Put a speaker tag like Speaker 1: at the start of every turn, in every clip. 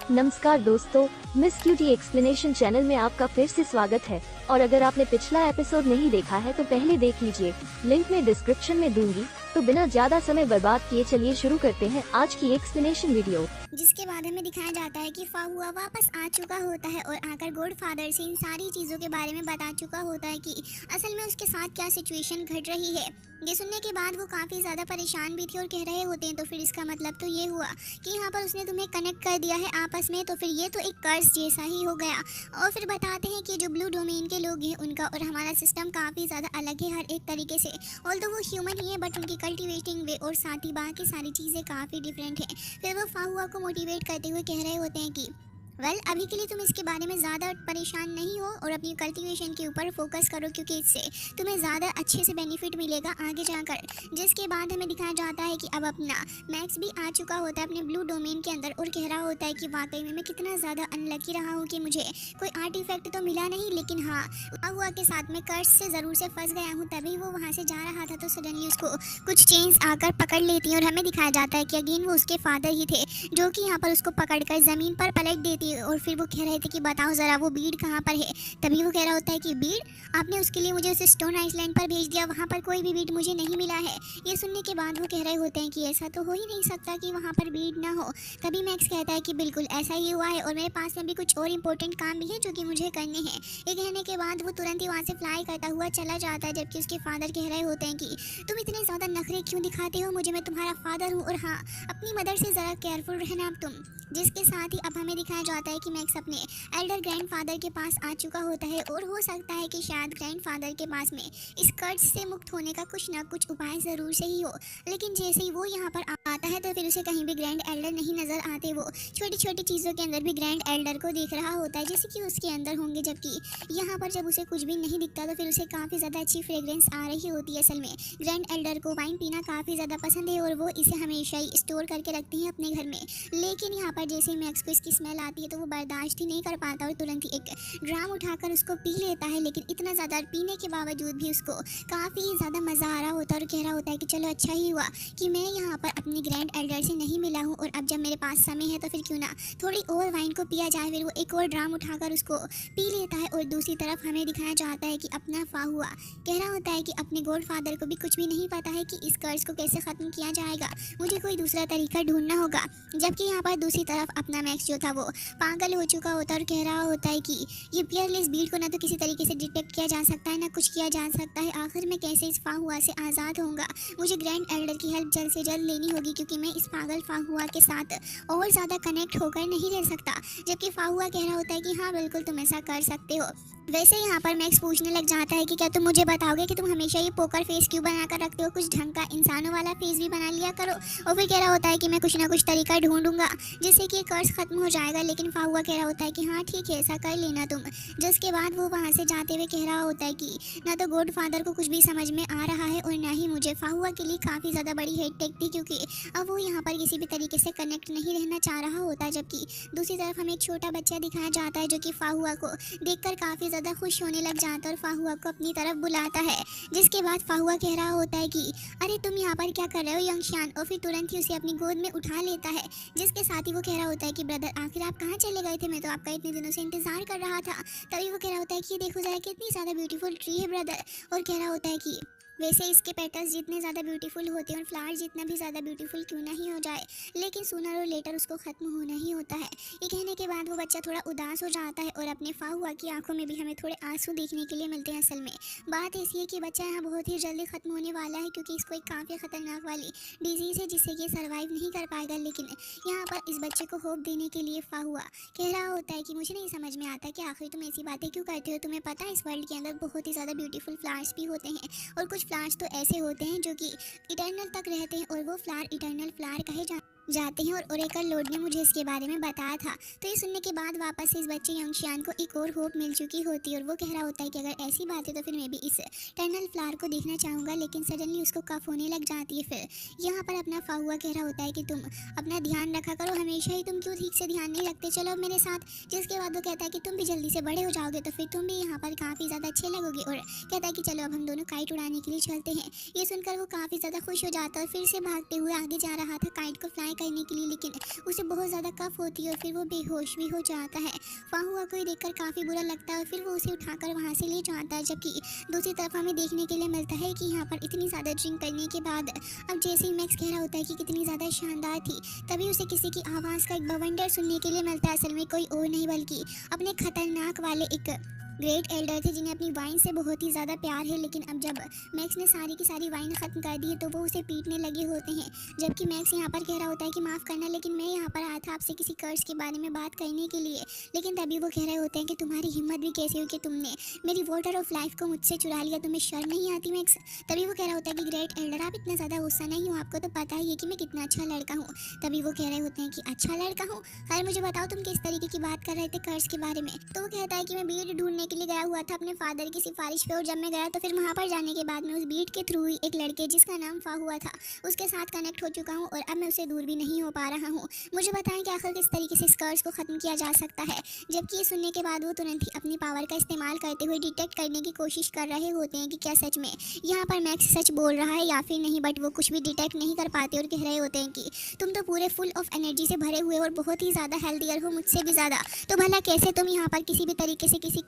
Speaker 1: नमस्कार दोस्तों, miss cutie explanation channel में आपका फिर से स्वागत है। और अगर आपने पिछला एपिसोड नहीं देखा है तो पहले देख लीजिए, लिंक में डिस्क्रिप्शन में दूंगी। तो बिना ज्यादा समय बर्बाद किए चलिए शुरू करते हैं आज की एक्सप्लेनेशन वीडियो।
Speaker 2: जिसके बाद हमें दिखाया जाता है कि फाहुआ वापस आ चुका होता है और आकर गॉडफादर से इन सारी चीज़ों के बारे में बता चुका होता है कि असल में उसके साथ क्या सिचुएशन घट रही है। ये सुनने के बाद वो काफ़ी ज़्यादा परेशान भी थे और कह रहे होते हैं तो फिर इसका मतलब तो ये हुआ कि यहाँ पर उसने तुम्हें कनेक्ट कर दिया है आपस में, तो फिर ये तो एक कर्ज जैसा ही हो गया। और फिर बताते हैं कि जो ब्लू डोमेन के लोग हैं उनका और हमारा सिस्टम काफ़ी ज़्यादा अलग है हर एक तरीके से। ऑल्दो वो ह्यूमन ही है बट उनकी कल्टिवेटिंग वे और साथ ही बाकी सारी चीज़ें काफ़ी डिफरेंट है। फिर वो फाहुआ को मोटिवेट करते हुए कह रहे होते हैं कि अभी के लिए तुम इसके बारे में ज़्यादा परेशान नहीं हो और अपनी कल्टीवेशन के ऊपर फोकस करो, क्योंकि इससे तुम्हें ज़्यादा अच्छे से बेनिफिट मिलेगा आगे जाकर। जिसके बाद हमें दिखाया जाता है कि अब अपना मैक्स भी आ चुका होता है अपने ब्लू डोमेन के अंदर और कह रहा होता है कि वाकई में मैं कितना ज़्यादा अनलकी रहा हूँ कि मुझे कोई आर्ट इफेक्ट तो मिला नहीं, लेकिन हाँ हुआ के साथ में कर्ज से ज़रूर से फंस गया हूँ। तभी वो वहाँ से जा रहा था तो सडनली उसको कुछ चेन्स आकर पकड़ लेती हैं और हमें दिखाया जाता है कि अगेन वो उसके फादर ही थे जो कि यहाँ पर उसको पकड़कर ज़मीन पर पलट देती। और फिर वो कह रहे थे कि बताओ ज़रा वो बीड कहाँ पर है। तभी वो कह रहा होता है कि बीड, आपने उसके लिए मुझे उस स्टोन आइसलैंड पर भेज दिया, वहाँ पर कोई भी बीड मुझे नहीं मिला है। ये सुनने के बाद वो कह रहे होते हैं कि ऐसा तो हो ही नहीं सकता कि वहाँ पर बीड ना हो। तभी मैक्स कहता है कि बिल्कुल ऐसा ही हुआ है और मेरे पास में भी कुछ और इंपॉर्टेंट काम भी है जो कि मुझे करने हैं। ये कहने के बाद वो तुरंत ही वहाँ से फ्लाई करता हुआ चला जाता है, जबकि उसके फादर कह रहे होते हैं कि तुम इतने ज़्यादा नखरे क्यों दिखाते हो, मुझे, मैं तुम्हारा फादर हूँ और हाँ अपनी मदर से ज़रा केयरफुल रहना अब तुम। जिसके साथ ही अब हमें दिखाया जाता है कि मैक्स अपने एल्डर ग्रैंडफादर के पास आ चुका होता है और हो सकता है कि शायद ग्रैंडफादर के पास में इस कर्ज से मुक्त होने का कुछ ना कुछ उपाय ज़रूर से ही हो। लेकिन जैसे ही वो यहाँ पर आता है तो फिर उसे कहीं भी ग्रैंड एल्डर नहीं नज़र आते। वो छोटी छोटी चीज़ों के अंदर भी ग्रैंड एल्डर को देख रहा होता है जैसे कि उसके अंदर होंगे, जबकि यहाँ पर जब उसे कुछ भी नहीं दिखता तो फिर उसे काफ़ी ज़्यादा अच्छी फ्रेग्रेंस आ रही होती है। असल में ग्रैंड एल्डर को वाइन पीना काफ़ी ज़्यादा पसंद है और वो इसे हमेशा ही स्टोर करके रखते हैं अपने घर में। लेकिन यहाँ पर जैसे ही मैक्स को इसकी स्मेल आती है तो वो बर्दाश्त ही नहीं कर पाता और तुरंत ही एक ड्राम उठाकर उसको पी लेता है। लेकिन इतना ज़्यादा पीने के बावजूद भी उसको काफ़ी ज़्यादा मज़ा आ रहा होता है और कह रहा होता है कि चलो अच्छा ही हुआ कि मैं यहाँ पर अपनी ग्रैंड एल्डर से नहीं मिला हूँ और अब जब मेरे पास समय है तो फिर क्यों ना थोड़ी और वाइन को पिया जाए। फिर वो एक और ड्राम उठाकर उसको पी लेता है। और दूसरी तरफ हमें दिखाया जाता है कि अपना फाहुआ कह रहा होता है कि अपने गॉडफादर को भी कुछ भी नहीं पता है कि इस कर्ज को कैसे ख़त्म किया जाएगा, मुझे कोई दूसरा तरीका ढूंढना होगा। जबकि यहाँ पर दूसरी तरफ अपना मैक्स जो था वो पागल हो चुका होता है और कह रहा होता है कि ये पियरलेस बीड को ना तो किसी तरीके से डिटेक्ट किया जा सकता है ना कुछ किया जा सकता है, आखिर मैं कैसे इस फाहुआ से आज़ाद होऊंगा। मुझे ग्रैंड एल्डर की हेल्प जल्द से जल्द लेनी होगी क्योंकि मैं इस पागल फाहुआ के साथ और ज़्यादा कनेक्ट होकर नहीं रह सकता। जबकि फाहुआ कह रहा होता है कि हाँ बिल्कुल तुम ऐसा कर सकते हो। वैसे यहाँ पर मैक्स पूछने लग जाता है कि क्या तुम मुझे बताओगे कि तुम हमेशा ये पोकर फेस क्यों बनाकर रखते हो, कुछ ढंग का इंसानों वाला फेस भी बना लिया करो। और फिर कह रहा होता है कि मैं कुछ ना कुछ तरीका ढूंढूंगा जिससे कि कर्ज खत्म हो जाएगा। लेकिन फाहुआ कह रहा होता है कि हाँ ठीक है ऐसा कर लेना तुम। जिसके बाद वो वहाँ से जाते हुए कह रहा होता है कि ना तो गॉडफादर को कुछ भी समझ में आ रहा है और ना ही मुझे। फाहुआ के लिए काफ़ी ज़्यादा बड़ी हेड टेक थी क्योंकि अब वो यहाँ पर किसी भी तरीके से कनेक्ट नहीं रहना चाह रहा होता। जबकि दूसरी तरफ हमें एक छोटा बच्चा दिखाया जाता है जो कि फाहुआ को देखकर काफ़ी ज़्यादा खुश होने लग जाता है और फाहुआ को अपनी तरफ बुलाता है। जिसके बाद फाहुआ कह रहा होता है कि अरे तुम यहाँ पर क्या कर रहे हो यंगशान, और फिर तुरंत ही उसे अपनी गोद में उठा लेता है। जिसके साथ ही वो कह रहा होता है कि ब्रदर आखिर आप कहाँ चले गए थे, मैं तो आपका इतने दिनों से इंतजार कर रहा था। तभी वो कह रहा होता है कि देखो जरा कितनी ज़्यादा ब्यूटीफुल ट्री है ब्रदर। और कह रहा होता है कि वैसे इसके पेटल्स जितने ज़्यादा ब्यूटीफुल होते हैं और फ्लावर जितना भी ज़्यादा ब्यूटीफुल क्यों नहीं हो जाए, लेकिन सूनर और लेटर उसको ख़त्म होना ही होता है। ये कहने के बाद वो बच्चा थोड़ा उदास हो जाता है और अपने फाहुआ की आंखों में भी हमें थोड़े आंसू देखने के लिए मिलते हैं। असल में बात ऐसी है कि बच्चा यहाँ बहुत ही जल्दी ख़त्म होने वाला है क्योंकि इसको एक काफ़ी ख़तरनाक वाली डिजीज़ है जिससे ये सर्वाइव नहीं कर पाएगा। लेकिन यहाँ पर इस बच्चे को होप देने के लिए फाहुआ कह रहा होता है कि मुझे नहीं समझ में आता कि आखिर तुम ऐसी बातें क्यों करते हो, तुम्हें पता है इस वर्ल्ड के अंदर बहुत ही ज़्यादा ब्यूटीफुल फ्लावर्स भी होते हैं और कुछ फ्लावर्स तो ऐसे होते हैं जो कि इटर्नल तक रहते हैं और वो फ्लावर इटर्नल फ्लावर कहे जाते हैं। और ओरेकल लॉर्ड ने मुझे इसके बारे में बताया था। तो ये सुनने के बाद वापस से इस बच्चे यंगशियान को एक और होप मिल चुकी होती है और वो कह रहा होता है कि अगर ऐसी बात है तो फिर मैं भी इस टर्नल फ्लावर को देखना चाहूँगा। लेकिन सडनली उसको कफ होने लग जाती है। फिर यहाँ पर अपना फाहुआ कह रहा होता है कि तुम अपना ध्यान रखा करो, हमेशा ही तुम क्यों ठीक से ध्यान नहीं रखते, चलो अब मेरे साथ। जिसके बाद वो कहता है कि तुम भी जल्दी से बड़े हो जाओगे तो फिर तुम भी यहाँ पर काफ़ी ज़्यादा अच्छे लगोगे। और कहता है कि चलो अब हम दोनों काइट उड़ाने के लिए चलते हैं। ये सुनकर वो काफ़ी ज़्यादा खुश हो जाता है और फिर से भागते हुए आगे जा रहा था काइट को फ्लाई ट्राई करने के लिए, लेकिन उसे बहुत ज़्यादा कफ होती है और फिर वो बेहोश भी हो जाता है। फाहुआ को ये देखकर काफ़ी बुरा लगता है और फिर वो उसे उठाकर वहाँ से ले जाता है। जबकि दूसरी तरफ हमें देखने के लिए मिलता है कि यहाँ पर इतनी ज़्यादा ड्रिंक करने के बाद अब जैसे ही मैक्स कह रहा होता है कि कितनी ज़्यादा शानदार थी, तभी उसे किसी की आवाज़ का एक बवंडर सुनने के लिए मिलता है। असल में कोई और नहीं बल्कि अपने खतरनाक वाले एक ग्रेट एल्डर थे जिन्हें अपनी वाइन से बहुत ही ज़्यादा प्यार है। लेकिन अब जब मैक्स ने सारी की सारी वाइन ख़त्म कर दी है तो वो उसे पीटने लगे होते हैं। जबकि मैक्स यहाँ पर कह रहा होता है कि माफ़ करना, लेकिन मैं यहाँ पर आया था आपसे किसी कर्ज के बारे में बात करने के लिए। लेकिन तभी वो कह रहे होते हैं कि तुम्हारी हिम्मत भी कैसी हुई कि तुमने मेरी वाटर ऑफ लाइफ को मुझसे चुरा लिया, तुम्हें शर्म नहीं आती मैक्स। तभी वो कह रहा होता है कि ग्रेट एल्डर आप इतना ज़्यादा गुस्सा नहीं हो, आपको तो पता ही है कि मैं कितना अच्छा लड़का हूँ। तभी वो कह रहे होते हैं कि अच्छा लड़का हूँ, खैर मुझे बताओ तुम किस तरीके की बात कर रहे थे कर्ज के बारे में। तो वो कहता है कि मैं बीट ढूंढने के लिए गया हुआ था अपने फादर की सिफारिश पे, और जब मैं गया तो फिर वहाँ पर जाने के बाद में उस बीट के थ्रू ही एक लड़के जिसका नाम फाहुआ था उसके साथ कनेक्ट हो चुका हूँ और अब मैं उससे दूर भी नहीं हो पा रहा हूँ। मुझे बताएं कि आखिर किस तरीके से इस कर्ज को ख़त्म किया जा सकता है। जबकि ये सुनने के बाद वो तुरंत ही अपनी पावर का इस्तेमाल करते हुए डिटेक्ट करने की कोशिश कर रहे होते हैं कि क्या सच में यहाँ पर मैक्स सच बोल रहा है या फिर नहीं, बट वो कुछ भी डिटेक्ट नहीं कर पाते और कह रहे होते हैं कि तुम तो पूरे फुल ऑफ एनर्जी से भरे हुए और बहुत ही ज़्यादा हेल्दियर हो मुझसे भी ज़्यादा, तो भला कैसे तुम यहाँ पर किसी भी तरीके से किसी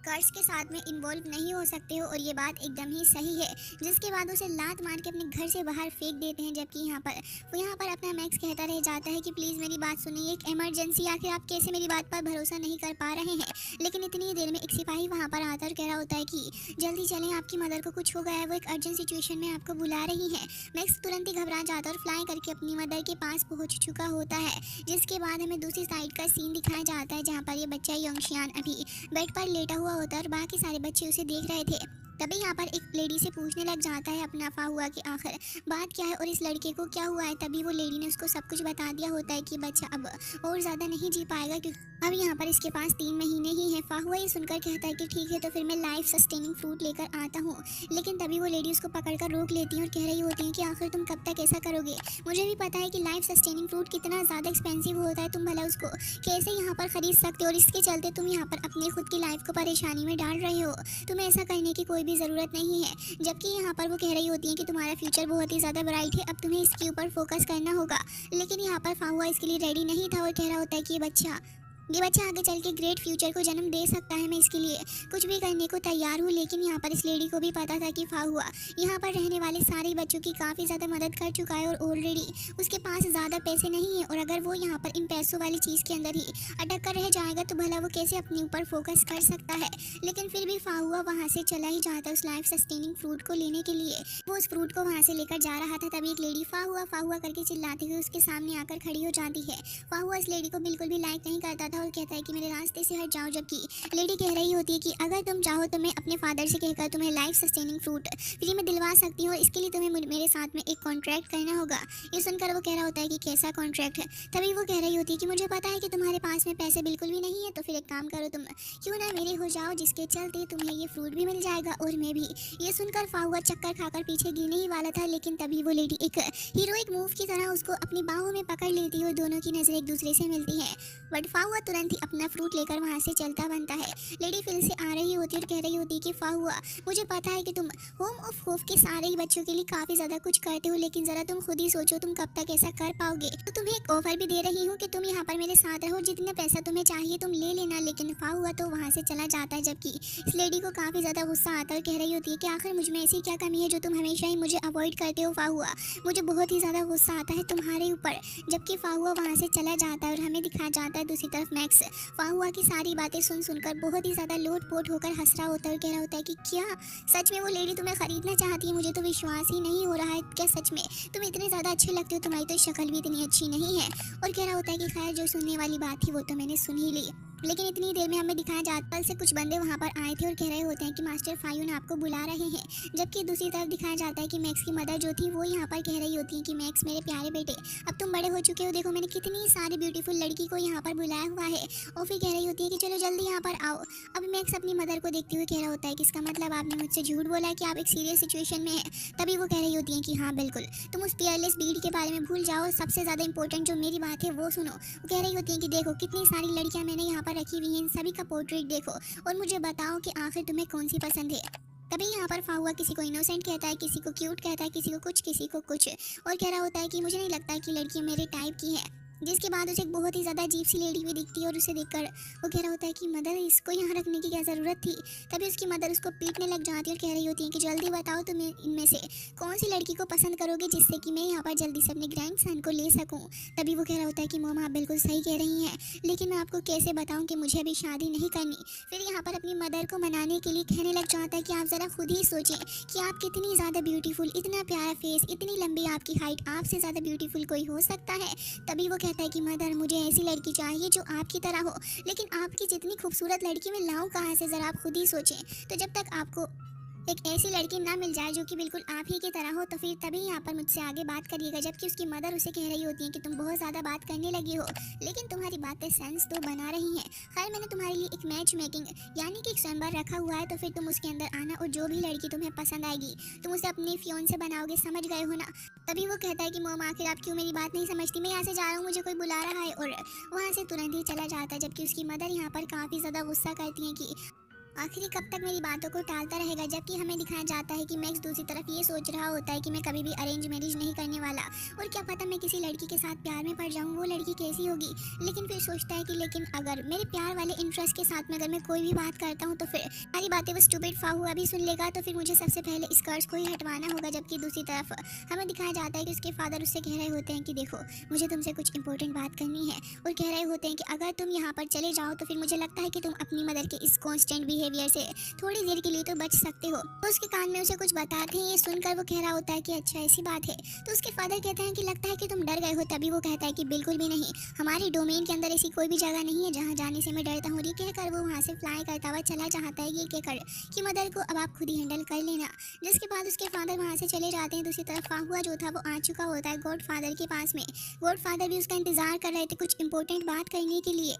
Speaker 2: कर्ज के साथ में इन्वॉल्व नहीं हो सकते हो। और ये बात एकदम ही सही है। जिसके बाद उसे लात मार के अपने घर से बाहर फेंक देते हैं। जबकि यहाँ पर अपना मैक्स कहता रह जाता है कि प्लीज़ मेरी बात सुनिए, एक इमरजेंसी, आखिर आप कैसे मेरी बात पर भरोसा नहीं कर पा रहे हैं। लेकिन इतनी देर में एक सिपाही वहाँ पर आता और कह रहा होता है कि जल्दी चलें, आपकी मदर को कुछ हो गया है, वो एक अर्जेंट सिचुएशन में आपको बुला रही है। मैक्स तुरंत ही घबरा जाता है और फ्लाई करके अपनी मदर के पास पहुँच चुका होता है। जिसके बाद हमें दूसरी साइड का सीन दिखाया जाता है जहाँ पर ये बच्चा योंगशियान अभी बेड पर लेटा हुआ होता है और बाकी सारे बच्चे उसे देख रहे थे। तभी यहाँ पर एक लेडी से पूछने लग जाता है अपना फाहुआ कि आखिर बात क्या है और इस लड़के को क्या हुआ है। तभी वो लेडी ने उसको सब कुछ बता दिया होता है कि बच्चा अब और ज़्यादा नहीं जी पाएगा क्योंकि अब यहाँ पर इसके पास 3 महीने ही है। फाहुआ ये सुनकर कहता है कि ठीक है तो फिर मैं लाइफ सस्टेनिंग फ्रूट लेकर आता हूँ। लेकिन तभी वो लेडी उसको पकड़कर रोक लेती है और कह रही होती है कि आखिर तुम कब तक ऐसा करोगे, मुझे भी पता है कि लाइफ सस्टेनिंग फ्रूट कितना ज़्यादा एक्सपेंसिव होता है, तुम भला उसको कैसे यहाँ पर ख़रीद सकते हो और इसके चलते तुम यहाँ पर अपने खुद की लाइफ को परेशानी में डाल रहे हो, तुम्हें ऐसा करने की कोई भी ज़रूरत नहीं है। जबकि यहाँ पर वो कह रही होती है कि तुम्हारा फ्यूचर बहुत ही ज़्यादा ब्राइट है, अब तुम्हें इसके ऊपर फोकस करना होगा। लेकिन यहाँ पर फाहुआ इसके लिए रेडी नहीं था और कह रहा होता है कि ये बच्चा आगे चल के ग्रेट फ्यूचर को जन्म दे सकता है, मैं इसके लिए कुछ भी करने को तैयार हूँ। लेकिन यहाँ पर इस लेडी को भी पता था कि फाहुआ यहाँ पर रहने वाले सारे बच्चों की काफ़ी ज़्यादा मदद कर चुका है और ऑलरेडी उसके पास ज़्यादा पैसे नहीं है, और अगर वो यहाँ पर इन पैसों वाली चीज़ के अंदर ही अटक कर रह जाएगा तो भला वो कैसे अपने ऊपर फोकस कर सकता है। लेकिन फिर भी फाहुआ वहाँ से चला ही जाता है उस लाइफ सस्टेनिंग फ्रूट को लेने के लिए। वो उस फ्रूट को वहाँ से लेकर जा रहा था तभी एक लेडी फाहुआ फाहुआ करके चिल्लाते हुए उसके सामने आकर खड़ी हो जाती है। फाहुआ इस लेडी को बिल्कुल भी लाइक नहीं करता था और कहता है कि मेरे रास्ते से हट जाओ। जबकि लेडी कह रही होती है कि अगर तुम चाहो तो मैं अपने फादर से कहकर तुम्हें लाइफ सस्टेनिंग फ्रूट फ्री में दिलवा सकती हूँ और इसके लिए तुम्हें मेरे साथ में एक कॉन्ट्रैक्ट करना होगा। ये सुनकर वो कह रहा होता है कि कैसा कॉन्ट्रैक्ट है। तभी वो कह रही होती है कि मुझे पता है कि तुम्हारे पास में पैसे बिल्कुल भी नहीं है, तो फिर एक काम करो, तुम क्यों ना मेरे हो जाओ जिसके चलते तुम्हें ये फ्रूट भी मिल जाएगा और मैं भी। ये सुनकर फाहुआ चक्कर खाकर पीछे गिरने ही वाला था, लेकिन तभी वो लेडी एक हीरोइक मूव की तरह उसको अपनी बाहों में पकड़ लेती है और दोनों की नजर एक दूसरे से मिलती है। बट फाहुआ तुरंत ही अपना फ्रूट लेकर वहाँ से चलता बनता है। लेडी फिर से आ रही होती है और कह रही होती है कि फाहुआ मुझे पता है कि तुम होम ऑफ होप के सारे ही बच्चों के लिए काफ़ी ज़्यादा कुछ करते हो, लेकिन ज़रा तुम खुद ही सोचो तुम कब तक ऐसा कर पाओगे। तो तुम्हें एक ऑफर भी दे रही हूँ कि तुम यहाँ पर मेरे साथ रहो, जितना पैसा तुम्हें चाहिए तुम ले लेना। लेकिन फाहुआ तो वहाँ से चला जाता है। जबकि इस लेडी को काफ़ी ज़्यादा गुस्सा आता है और कह रही होती है कि आखिर मुझ में ऐसी क्या कमी है जो तुम हमेशा ही मुझे अवॉइड करते हो फाहुआ, मुझे बहुत ही ज़्यादा गुस्सा आता है तुम्हारे ऊपर। जबकि फाहुआ वहाँ से चला जाता है और हमें दिखाया जाता है दूसरी तरफ मैक्स फाहुआ की सारी बातें सुनकर बहुत ही ज़्यादा लोट-पोट होकर हंस रहा होता है और कह रहा होता है कि क्या सच में वो लेडी तुम्हें खरीदना चाहती है, मुझे तो विश्वास ही नहीं हो रहा है, क्या सच में तुम इतने ज़्यादा अच्छे लगते हो, तुम्हारी तो शक्ल भी इतनी अच्छी नहीं है। और कह रहा होता है कि खैर जो सुनने वाली बात थी वो तो मैंने सुन ही ली। लेकिन इतनी देर में हमें दिखाया जाता से कुछ बंदे वहाँ पर आए थे और कह रहे होते हैं कि मास्टर फायून आपको बुला रहे हैं। जबकि दूसरी तरफ दिखाया जाता है कि मैक्स की मदर जो थी वो यहाँ पर कह रही होती है कि मैक्स मेरे प्यारे बेटे अब तुम बड़े हो चुके हो, देखो मैंने कितनी सारी ब्यूटीफुल लड़की को यहाँ पर बुलाया हुआ है। और फिर कह रही होती है कि चलो जल्दी यहाँ पर आओ। अब मैक्स अपनी मदर को देखते हुए कह रहा होता है कि इसका मतलब आपने मुझसे झूठ बोला है कि आप एक सीरियस सिचुएशन में हैं। तभी वो कह रही होती है कि हाँ बिल्कुल, तुम उस पियरलेस बीड के बारे में भूल जाओ, सबसे ज़्यादा इंपॉर्टेंट जो मेरी बात है वो सुनो। वो कह रही होती है कि देखो कितनी सारी लड़कियाँ मैंने यहाँ पर रखी हुई हैं, इन सभी का पोर्ट्रेट देखो और मुझे बताओ कि आखिर तुम्हें कौन सी पसंद है। तभी यहाँ पर फाहुआ किसी को इनोसेंट कहता है, किसी को क्यूट कहता है, किसी को कुछ और कह रहा होता है कि मुझे नहीं लगता कि लड़की मेरे टाइप की है। जिसके बाद उसे एक बहुत ही ज़्यादा अजीब सी लेडी भी दिखती है और उसे देखकर वो कह रहा होता है कि मदर इसको यहाँ रखने की क्या ज़रूरत थी। तभी उसकी मदर उसको पीटने लग जाती है और कह रही होती है कि जल्दी बताओ तुम इनमें से कौन सी लड़की को पसंद करोगे जिससे कि मैं यहाँ पर जल्दी से अपने ग्रैंड सन को ले सकूँ। तभी वो कह रहा होता है कि मोम आप बिल्कुल सही कह रही हैं, लेकिन मैं आपको कैसे बताऊँ कि मुझे अभी शादी नहीं करनी। फिर यहाँ पर अपनी मदर को मनाने के लिए कहने लग जाता है कि आप ज़रा खुद ही सोचें कि आप कितनी ज़्यादा ब्यूटीफुल, इतना प्यारा फेस, इतनी लंबी आपकी हाइट, आपसे ज़्यादा ब्यूटीफुल कोई हो सकता है। तभी वो कहता है कि मदर मुझे ऐसी लड़की चाहिए जो आपकी तरह हो, लेकिन आपकी जितनी खूबसूरत लड़की मैं लाऊं कहाँ से, ज़रा आप खुद ही सोचें। तो जब तक आपको एक ऐसी लड़की ना मिल जाए जो कि बिल्कुल आप ही की तरह हो तो फिर तभी यहाँ पर मुझसे आगे बात करिएगा। जबकि उसकी मदर उसे कह रही होती है कि तुम बहुत ज़्यादा बात करने लगी हो, लेकिन तुम्हारी बातें सेंस तो बना रही हैं। खैर मैंने तुम्हारे लिए एक मैच मेकिंग यानी कि एक स्वयंवर रखा हुआ है, तो फिर तुम उसके अंदर आना और जो भी लड़की तुम्हें पसंद आएगी तुम उसे अपने फियोंसे बनाओगे, समझ गए हो ना। तभी वो कहता है कि मोम आखिर आप क्यों मेरी बात नहीं समझती, मैं यहाँ से जा रहा हूँ, मुझे कोई बुला रहा है, और वहाँ से तुरंत ही चला जाता है। जबकि उसकी मदर यहाँ पर काफ़ी ज़्यादा गुस्सा करती है कि आखिर कब तक मेरी बातों को टालता रहेगा। जबकि हमें दिखाया जाता है कि मैक्स दूसरी तरफ ये सोच रहा होता है कि मैं कभी भी अरेंज मैरिज नहीं करने वाला, और क्या पता मैं किसी लड़की के साथ प्यार में पड़ जाऊं, वो लड़की कैसी होगी। लेकिन फिर सोचता है कि लेकिन अगर मेरे प्यार वाले इंटरेस्ट के साथ में अगर मैं कोई भी बात करता हूं तो फिर सारी बातें वो स्टूपिड फाहुआ भी सुन लेगा, तो फिर मुझे सबसे पहले इस कर्ज को ही हटवाना होगा। जबकि दूसरी तरफ हमें दिखाया जाता है कि उसके फादर उससे कह रहे होते हैं कि देखो मुझे तुमसे कुछ इंपॉर्टेंट बात करनी है, और कह रहे होते हैं कि अगर तुम यहाँ पर चले जाओ तो फिर मुझे लगता है कि तुम अपनी मदर के इस कॉन्स्टेंट बिहेवियर से थोड़ी देर के लिए तो बच सकते हो। तो उसके कान में उसे कुछ बताते हैं, ये सुनकर वो कह रहा होता है कि अच्छा ऐसी बात है। तो उसके फादर कहते हैं कि लगता है कि तुम डर गए हो। तभी वो कहता है कि बिल्कुल भी नहीं, हमारे डोमेन के अंदर ऐसी कोई भी जगह नहीं है जहाँ जाने से मैं डरता हूँ। ये कहकर वो वहाँ से फ्लाई करता हुआ चला जाता है, ये कहकर कि मदर को अब आप खुद ही हैंडल कर लेना। जिसके बाद उसके फादर वहाँ से चले जाते हैं। दूसरी तरफ फाहुआ जो था वो आ चुका होता है गॉड फादर के पास में। गॉड फादर भी उसका इंतजार कर रहे थे कुछ इंपॉर्टेंट बात करने के लिए।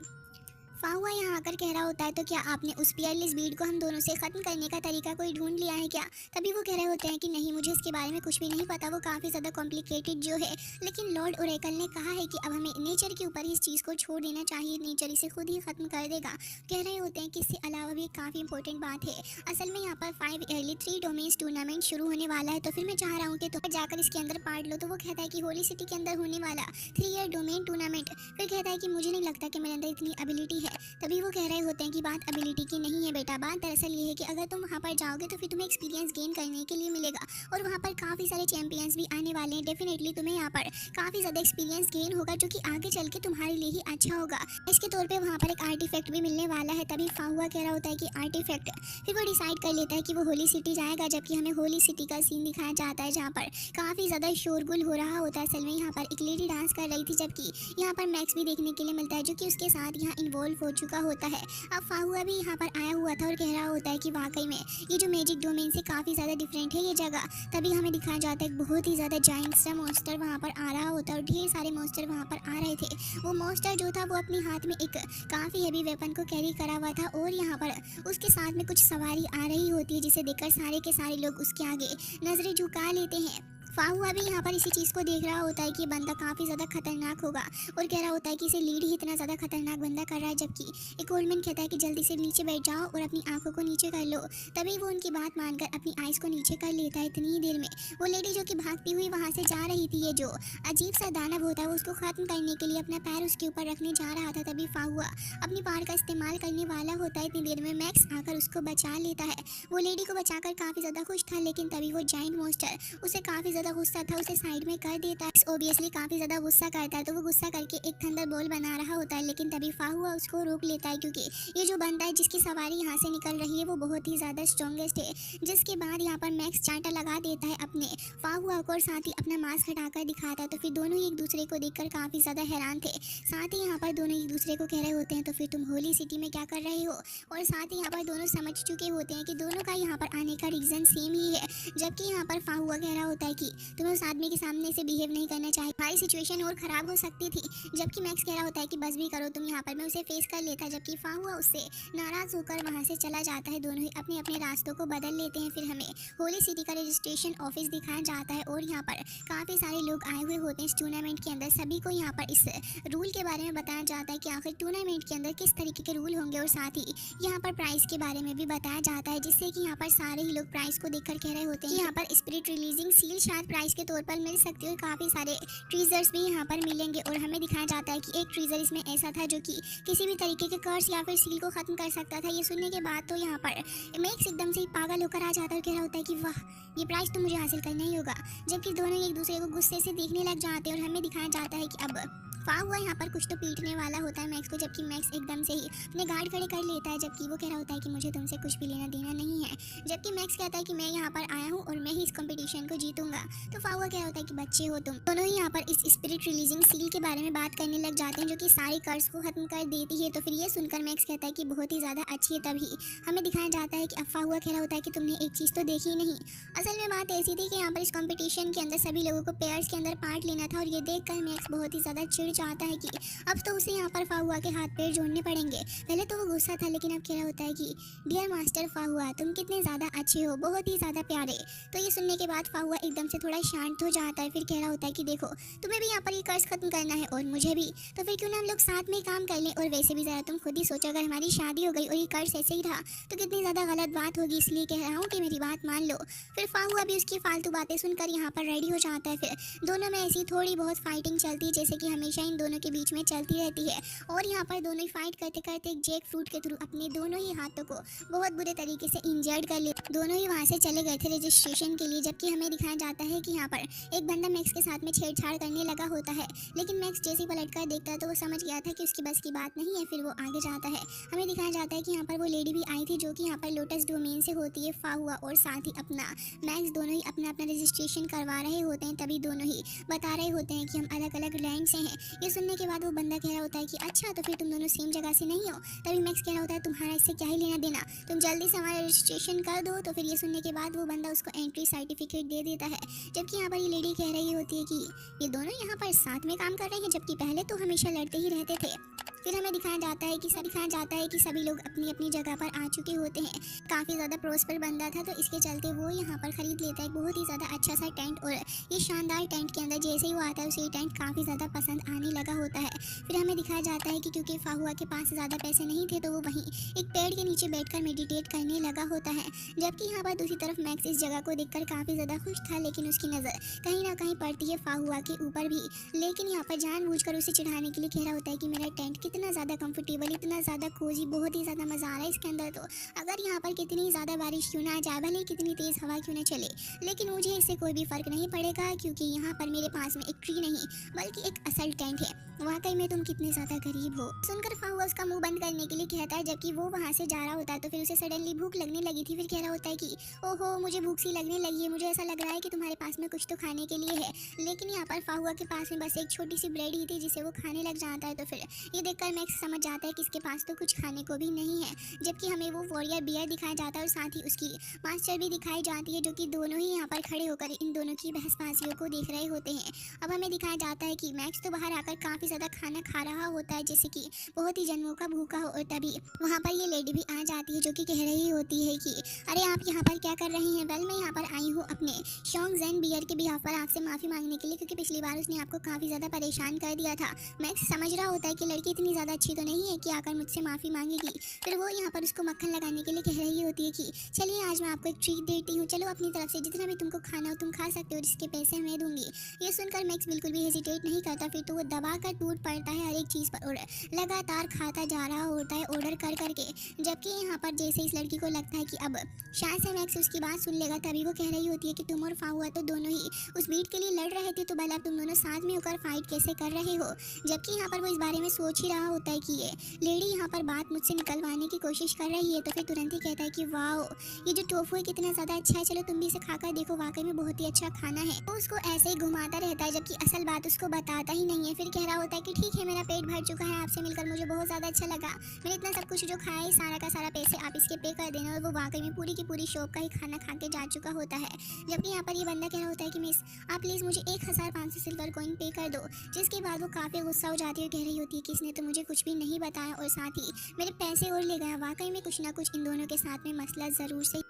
Speaker 2: फाहुआ यहाँ आकर कह रहा होता है तो क्या आपने उस पियरलेस ब्रीड को हम दोनों से ख़त्म करने का तरीका कोई ढूंढ लिया है क्या। तभी वो कह रहे होते हैं कि नहीं, मुझे इसके बारे में कुछ भी नहीं पता, वो काफ़ी ज़्यादा कॉम्प्लिकेटेड जो है, लेकिन लॉर्ड ओरेकल ने कहा है कि अब हमें नेचर के ऊपर इस चीज़ को छोड़ देना चाहिए, नेचर इसे खुद ही ख़त्म कर देगा। कह रहे होते हैं कि इससे अलावा भी काफ़ी इंपॉर्टेंट बात है। असल में यहाँ पर 5 ईयरली 3 डोमेन्स टूर्नामेंट शुरू होने वाला है, तो फिर मैं चाह रहा हूँ कि तुम जाकर इसके अंदर पार्ट लो। तो वो कहता है कि होली सिटी के अंदर होने वाला 3 ईयर डोमेन टूर्नामेंट। फिर कहता है कि मुझे नहीं लगता कि मेरे अंदर इतनी एबिलिटी है। तभी वो कह रहे होते हैं कि बात एबिलिटी की नहीं है बेटा, बात दरअसल ये है कि अगर तुम वहाँ पर जाओगे तो फिर तुम्हें एक्सपीरियंस गेन करने के लिए मिलेगा, और वहाँ पर काफ़ी सारे चैंपियंस भी आने वाले हैं। डेफिनेटली तुम्हें यहाँ पर काफ़ी ज़्यादा एक्सपीरियंस गेन होगा जो कि आगे चल के तुम्हारे लिए ही अच्छा होगा। इसके तौर पे वहाँ पर एक आर्टिफैक्ट भी मिलने वाला है। तभी फाहुआ कह रहा होता है कि आर्टिफैक्ट। फिर वो डिसाइड कर लेता है कि वो होली सिटी जाएगा। जबकि हमें होली सिटी का सीन दिखाया जाता है जहाँ पर काफ़ी ज़्यादा शोरगुल हो रहा होता है। असल में यहाँ पर एक लेडी डांस कर रही थी, जबकि यहाँ पर मैक्स भी देखने के लिए मिलता है जो कि उसके साथ यहाँ इन्वॉल्व हो चुका होता है। अब फाहुआ भी यहाँ पर आया हुआ था और कह रहा होता है कि वाकई में ये जो मैजिक डोमेन से काफ़ी ज़्यादा डिफरेंट है ये जगह। तभी हमें दिखाया जाता है एक बहुत ही ज़्यादा जाइंट सा मॉन्स्टर वहाँ पर आ रहा होता है, और ढेर सारे मॉन्स्टर वहाँ पर आ रहे थे। वो मॉन्स्टर जो था वो अपने हाथ में एक काफ़ी हेवी वेपन को कैरी करा हुआ था, और यहाँ पर उसके साथ में कुछ सवारी आ रही होती है जिसे देखकर सारे के सारे लोग उसके आगे नजरें झुका लेते हैं। फाहुआ भी यहाँ पर इसी चीज़ को देख रहा होता है कि बंदा काफ़ी ज़्यादा खतरनाक होगा, और कह रहा होता है कि इसे लीड ही इतना ज़्यादा खतरनाक बंदा कर रहा है। जबकि एक ओल्ड मैन कहता है कि जल्दी से नीचे बैठ जाओ और अपनी आंखों को नीचे कर लो। तभी वो उनकी बात मानकर अपनी आइज़ को नीचे कर लेता है। इतनी ही देर में वो लेडी जो कि भागती हुई वहाँ से जा रही थी, ये जो अजीब सा दानव होता है वो उसको ख़त्म करने के लिए अपना पैर उसके ऊपर रखने जा रहा था। तभी फाहुआ अपनी पार का इस्तेमाल करने वाला होता है। इतनी देर में मैक्स आकर उसको बचा लेता है। वो लेडी को बचाकर काफ़ी ज़्यादा खुश था, लेकिन तभी वो जाइंट मॉन्स्टर उसे काफ़ी ज़्यादा गुस्सा था, उसे साइड में कर देता है। ऑब्वियसली काफ़ी ज़्यादा गुस्सा करता है, तो वो गुस्सा करके एक थंडर बॉल बना रहा होता है, लेकिन तभी फाहुआ उसको रोक लेता है क्योंकि ये जो बंदा है जिसकी सवारी यहाँ से निकल रही है वो बहुत ही ज़्यादा स्ट्रॉन्गेस्ट है। जिसके बाद यहाँ पर मैक्स चांटा लगा देता है अपने फाहुआ को, और साथ ही अपना मास्क हटाकर दिखाता है। तो फिर दोनों ही एक दूसरे को देखकर काफ़ी ज़्यादा हैरान थे। साथ ही यहाँ पर दोनों एक दूसरे को कह रहे होते हैं तो फिर तुम होली सिटी में क्या कर रहे हो, और साथ ही यहाँ पर दोनों समझ चुके होते हैं कि दोनों का यहाँ पर आने का रीज़न सेम ही है। जबकि यहाँ पर फाहुआ कह रहा होता है कि कि तुम्हें उस आदमी के सामने से बिहेव नहीं करना चाहिए, हमारी सिचुएशन और ख़राब हो सकती थी। जबकि मैक्स कह रहा होता है कि बस भी करो तुम यहाँ पर, मैं उसे फेस कर लेता। जबकि फाहुआ उससे नाराज़ होकर वहाँ से चला जाता है। दोनों ही अपने अपने रास्तों को बदल लेते हैं। फिर हमें होली सिटी का रजिस्ट्रेशन ऑफिस दिखाया जाता है और यहाँ पर काफ़ी सारे लोग आए हुए होते हैं इस टूर्नामेंट के अंदर। सभी को यहाँ पर इस रूल के बारे में बताया जाता है कि आखिर टूर्नामेंट के अंदर किस तरीके के रूल होंगे, और साथ ही यहाँ पर प्राइस के बारे में भी बताया जाता है, जिससे कि यहाँ पर सारे ही लोग प्राइस को देखकर कह रहे होते हैं यहाँ पर स्पिरिट रिलीजिंग सील शायद प्राइस के तौर पर मिल सकती है, और काफ़ी सारे ट्रीजर्स भी यहाँ पर मिलेंगे। और हमें दिखाया जाता है कि एक ट्रीजर इसमें ऐसा था जो कि किसी भी तरीके के कर्स या फिर सील को खत्म कर सकता था। ये सुनने के बाद तो यहाँ पर मैक्स एकदम से ही पागल होकर आ जाता है और कह रहा होता है कि वाह, ये प्राइस तो मुझे हासिल करना ही होगा। जबकि दोनों एक दूसरे को गुस्से से देखने लग जाते हैं और हमें दिखाया जाता है कि अब फाहुआ यहाँ पर कुछ तो पीटने वाला होता है मैक्स को। जबकि मैक्स एकदम से ही अपने गार्ड खड़े कर लेता है, जबकि वो कह रहा होता है कि मुझे तुमसे कुछ भी लेना देना नहीं है। जबकि मैक्स कहता है कि मैं यहाँ पर आया हूँ और मैं ही इस कंपटीशन को जीतूंगा। तो फाहुआ कह रहा होता है कि बच्चे हो तुम। दोनों ही यहाँ पर इस स्पिरिट रिलीजिंग सील के बारे में बात करने लग जाते हैं, जो कि सारे कर्ज को खत्म कर देती है। तो फिर ये सुनकर मैक्स कहता है कि बहुत ही ज़्यादा अच्छी है। तभी हमें दिखाया जाता है कि फाहुआ कह रहा होता है कि तुमने एक चीज़ तो देखी नहीं। असल में बात ऐसी थी कि यहाँ पर इस कंपटीशन के अंदर सभी लोगों को पेयर्स के अंदर पार्ट लेना था, और ये देखकर मैक्स बहुत ही ज़्यादा चिढ़ जाता है कि अब तो उसे यहाँ पर फाहुआ के हाथ पैर जोड़ने पड़ेंगे। पहले तो वो गुस्सा था, लेकिन अब कह रहा होता है कि डियर मास्टर फाहुआ, तुम कितने ज़्यादा अच्छे हो, बहुत ही ज़्यादा प्यारे। तो ये सुनने के बाद फाहुआ एकदम से थोड़ा शांत हो जाता है। फिर कह रहा होता है कि देखो, तुम्हें भी यहाँ पर ये कर्ज खत्म करना है और मुझे भी, तो फिर क्यों ना हम लोग साथ में काम कर लें। और वैसे भी ज़रा तुम खुद ही सोचो, अगर हमारी शादी हो गई और ये कर्ज ऐसे ही रहा तो कितनी ज़्यादा गलत बात होगी, इसलिए कह रहा हूँ कि मेरी बात मान लो। फिर फाहुआ भी उसकी फालतू बातें सुनकर यहाँ पर रेडी हो जाता है। फिर दोनों में ऐसी थोड़ी बहुत फाइटिंग चलती है, जैसे कि हमेशा इन दोनों के बीच में चलती रहती है। और यहाँ पर दोनों ही फाइट करते करते एक जैक फ्रूट के थ्रू अपने दोनों ही हाथों को बहुत बुरे तरीके से इंजर्ड कर ले। दोनों ही वहाँ से चले गए थे रजिस्ट्रेशन के लिए। जबकि हमें दिखाया जाता है कि यहाँ पर एक बंदा मैक्स के साथ में छेड़छाड़ करने लगा होता है, लेकिन मैक्स जैसे ही पलट कर देखता है तो वो समझ गया था कि उसकी बस की बात नहीं है। फिर वो आगे जाता है। हमें दिखाया जाता है कि यहाँ पर वो लेडी भी आई थी, जो कि यहाँ पर लोटस डोमेन से होती है। फाहुआ और साथ ही अपना मैक्स दोनों ही अपना अपना रजिस्ट्रेशन करवा रहे होते हैं। तभी दोनों ही बता रहे होते हैं कि हम अलग अलग रैंक से हैं। ये सुनने के बाद वो बंदा कह रहा होता है कि अच्छा, तो फिर तुम दोनों सेम जगह से नहीं हो। तभी मैक्स कह रहा होता है तुम्हारा इससे क्या ही लेना देना, तुम जल्दी से हमारा रजिस्ट्रेशन कर दो। तो फिर ये सुनने के बाद वो बंदा उसको एंट्री सर्टिफिकेट दे देता है। जबकि यहाँ पर ये लेडी कह रही होती है कि ये दोनों यहाँ पर साथ में काम कर रहे हैं, जबकि पहले तो हमेशा लड़ते ही रहते थे। फिर हमें दिखाया जाता है कि सभी लोग अपनी अपनी जगह पर आ चुके होते हैं। काफ़ी ज़्यादा प्रोस्पर बंदा था, तो इसके चलते वो यहाँ पर खरीद लेता है बहुत ही ज़्यादा अच्छा सा टेंट। और ये शानदार टेंट के अंदर जैसे ही वो आता है उसे ये टेंट काफ़ी ज़्यादा पसंद आने लगा होता है। फिर हमें दिखाया जाता है कि क्योंकि फाहुआ के पास ज़्यादा पैसे नहीं थे, तो वो वहीं एक पेड़ के नीचे बैठकर मेडिटेट करने लगा होता है। जबकि यहाँ पर दूसरी तरफ मैक्स इस जगह को देखकर काफ़ी ज़्यादा खुश था, लेकिन उसकी नज़र कहीं ना कहीं पड़ती है फाहुआ के ऊपर भी। लेकिन यहाँ पर जानबूझकर उसे चिढ़ाने के लिए कह रहा होता है कि मेरा टेंट कितना ज़्यादा कंफर्टेबल, इतना ज़्यादा कोजी, बहुत ही ज़्यादा मज़ा आ रहा है इसके अंदर। तो अगर यहाँ पर कितनी ज़्यादा बारिश क्यों ना आ जाए, भले कितनी तेज़ हवा क्यों ना चले, लेकिन मुझे इससे कोई भी फ़र्क नहीं पड़ेगा, क्योंकि यहाँ पर मेरे पास में एक ट्री नहीं बल्कि एक असल टेंट है। वाकई में तुम कितने ज़्यादा गरीब हो। सुनकर फाहुआ उसका मुंह बंद करने के लिए कहता है। जबकि वो वहाँ से जा रहा होता है तो फिर उसे सडनली भूख लगने लगी थी। फिर कह रहा होता है कि ओहो, मुझे भूख सी लगने लगी है, मुझे ऐसा लग रहा है कि तुम्हारे पास में कुछ तो खाने के लिए है। लेकिन यहाँ पर फाहुआ के पास में बस एक छोटी सी ब्रेड ही थी, जिसे वो खाने लग जाता है। तो फिर ये देखकर मैक्स समझ जाता है कि इसके पास तो कुछ खाने को भी नहीं है। जबकि हमें वो वॉरियर बियर दिखाया जाता है और साथ ही उसकी मास्टर भी दिखाई जाती है, जो कि दोनों ही यहाँ पर खड़े होकर इन दोनों की बहसबाजियों को देख रहे होते हैं। अब हमें दिखाया जाता है कि मैक्स तो बाहर आकर काफ़ी ज़्यादा खाना खा रहा होता है, जैसे कि बहुत ही जन्मों का भूखा हो। और तभी वहाँ पर ये लेडी भी आ जाती है, जो कि कह रही होती है कि अरे आप यहाँ पर क्या कर रही हैं। वेल, मैं यहाँ पर आई हूँ अपने शॉन्ग जैन बियर के बिहाफ पर आपसे माफ़ी मांगने के लिए, क्योंकि पिछली बार उसने आपको काफ़ी ज़्यादा परेशान कर दिया था। मैक्स समझ रहा होता है कि लड़की इतनी ज़्यादा अच्छी तो नहीं है कि आकर मुझसे माफ़ी मांगेगी। फिर वो यहाँ पर उसको मक्खन लगाने के लिए कह रही होती है कि चलिए आज मैं आपको एक ट्रीट देती हूँ, चलो अपनी तरफ से जितना भी तुमको खाना हो तुम खा सकते हो, जिसके पैसे मैं दूंगी। ये सुनकर मैक्स बिल्कुल भी हेजिटेट नहीं करता। फिर तो वो दबा कर टूट पड़ता है हर एक चीज़ पर और लगातार खाता जा रहा होता है ऑर्डर कर करके। जबकि यहाँ पर जैसे इस लड़की को लगता है कि अब शायद से मैक्स उसकी बात सुन लेगा, तभी वो कह रही होती है कि तुम और फाहुआ तो दोनों ही उस बीट के लिए लड़ रहे थे, तो भला तुम दोनों साथ में होकर फाइट कैसे कर रहे हो। जबकि यहाँ पर वो इस बारे में सोच सोच ही रहा होता है कि ये लेडी यहाँ पर बात मुझसे निकलवाने की कोशिश कर रही है, तो फिर तुरंत ही कहता है कि वाओ, ये जो टोफू है कितना ज़्यादा अच्छा है, चलो तुम भी इसे खाकर देखो, वाकई में बहुत ही अच्छा खाना है। तो उसको ऐसे ही घुमाता रहता है, जबकि असल बात उसको बताता ही नहीं है। फिर कह रहा होता है कि ठीक है, मेरा पेट भर चुका है, आपसे मिलकर मुझे बहुत ज़्यादा अच्छा लगा, मैंने इतना सब कुछ जो खाया है सारा का सारा पैसे आप इसके पे कर देना। और वो वाकई में पूरी की पूरी शॉप का ही खाना खा के जा चुका होता है। जबकि यहाँ पर ये बंदा कह रहा होता है कि मिस, आप प्लीज़ मुझे 1500 सिल्वर कॉइन पे कर दो। जिसके बाद वो काफ़ी गुस्सा हो जाती है और कह रही होती है कि इसने तो मुझे कुछ भी नहीं बताया और साथ ही मेरे पैसे और ले गया। वाकई में कुछ ना कुछ इन दोनों के साथ में मसला ज़रूर से।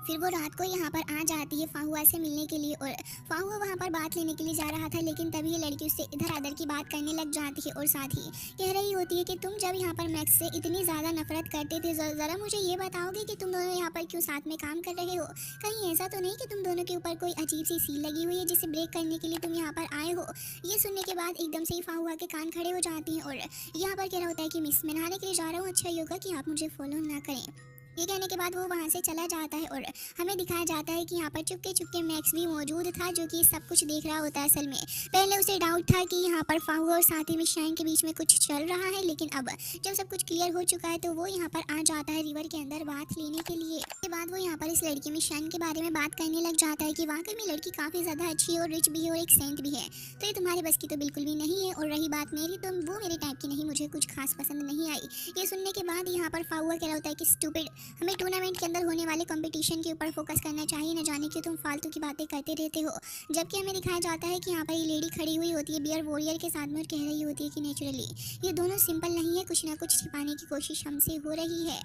Speaker 2: फिर वो रात को यहाँ पर आ जाती है फाहुआ से मिलने के लिए, और फाहुआ वहाँ पर बात लेने के लिए जा रहा था, लेकिन तभी ये लड़की उससे इधर उधर की बात करने लग जाती है और साथ ही कह रही होती है कि तुम जब यहाँ पर मैक्स से इतनी ज़्यादा नफरत करते थे, ज़रा मुझे ये बताओगे कि तुम दोनों यहाँ पर क्यों साथ में काम कर रहे हो? कहीं ऐसा तो नहीं कि तुम दोनों के ऊपर कोई अजीब सी सील लगी हुई है जिसे ब्रेक करने के लिए तुम यहाँ पर आए हो? ये सुनने के बाद एकदम से ही फाहुआ के कान खड़े हो जाती हैं और यहाँ पर कह रहा होता है कि मिस, मैं नहाने के लिए जा रहा हूँ, अच्छा ही होगा कि आप मुझे फॉलो ना करें। ये कहने के बाद वो वहाँ से चला जाता है और हमें दिखाया जाता है कि यहाँ पर चुपके चुपके मैक्स भी मौजूद था, जो कि सब कुछ देख रहा होता है। असल में पहले उसे डाउट था कि यहाँ पर फाहुआ और साथ ही में शाइन के बीच में कुछ चल रहा है, लेकिन अब जब सब कुछ क्लियर हो चुका है तो वो यहाँ पर आ जाता है रिवर के अंदर बात लेने के लिए। उसके बाद वो यहाँ पर इस लड़की में शाइन के बारे में बात करने लग जाता है कि वाकई में लड़की काफ़ी ज़्यादा अच्छी और रिच भी है और एक सेंट भी है, तो ये तुम्हारे बस की तो बिल्कुल भी नहीं है। और रही बात मेरी, तो वो मेरे टाइप की नहीं, मुझे कुछ खास पसंद नहीं आई। ये सुनने के बाद यहाँ पर फाहुआ कह रहा होता है कि स्टूपिड, हमें टूर्नामेंट के अंदर होने वाले कंपटीशन के ऊपर फोकस करना चाहिए, न जाने क्यों तुम फालतू की बातें करते रहते हो। जबकि हमें दिखाया जाता है कि यहाँ पर ये लेडी खड़ी हुई होती है बियर वॉरियर के साथ में और कह रही होती है कि नेचुरली ये दोनों सिंपल नहीं है, कुछ ना कुछ छिपाने की कोशिश हमसे हो रही है।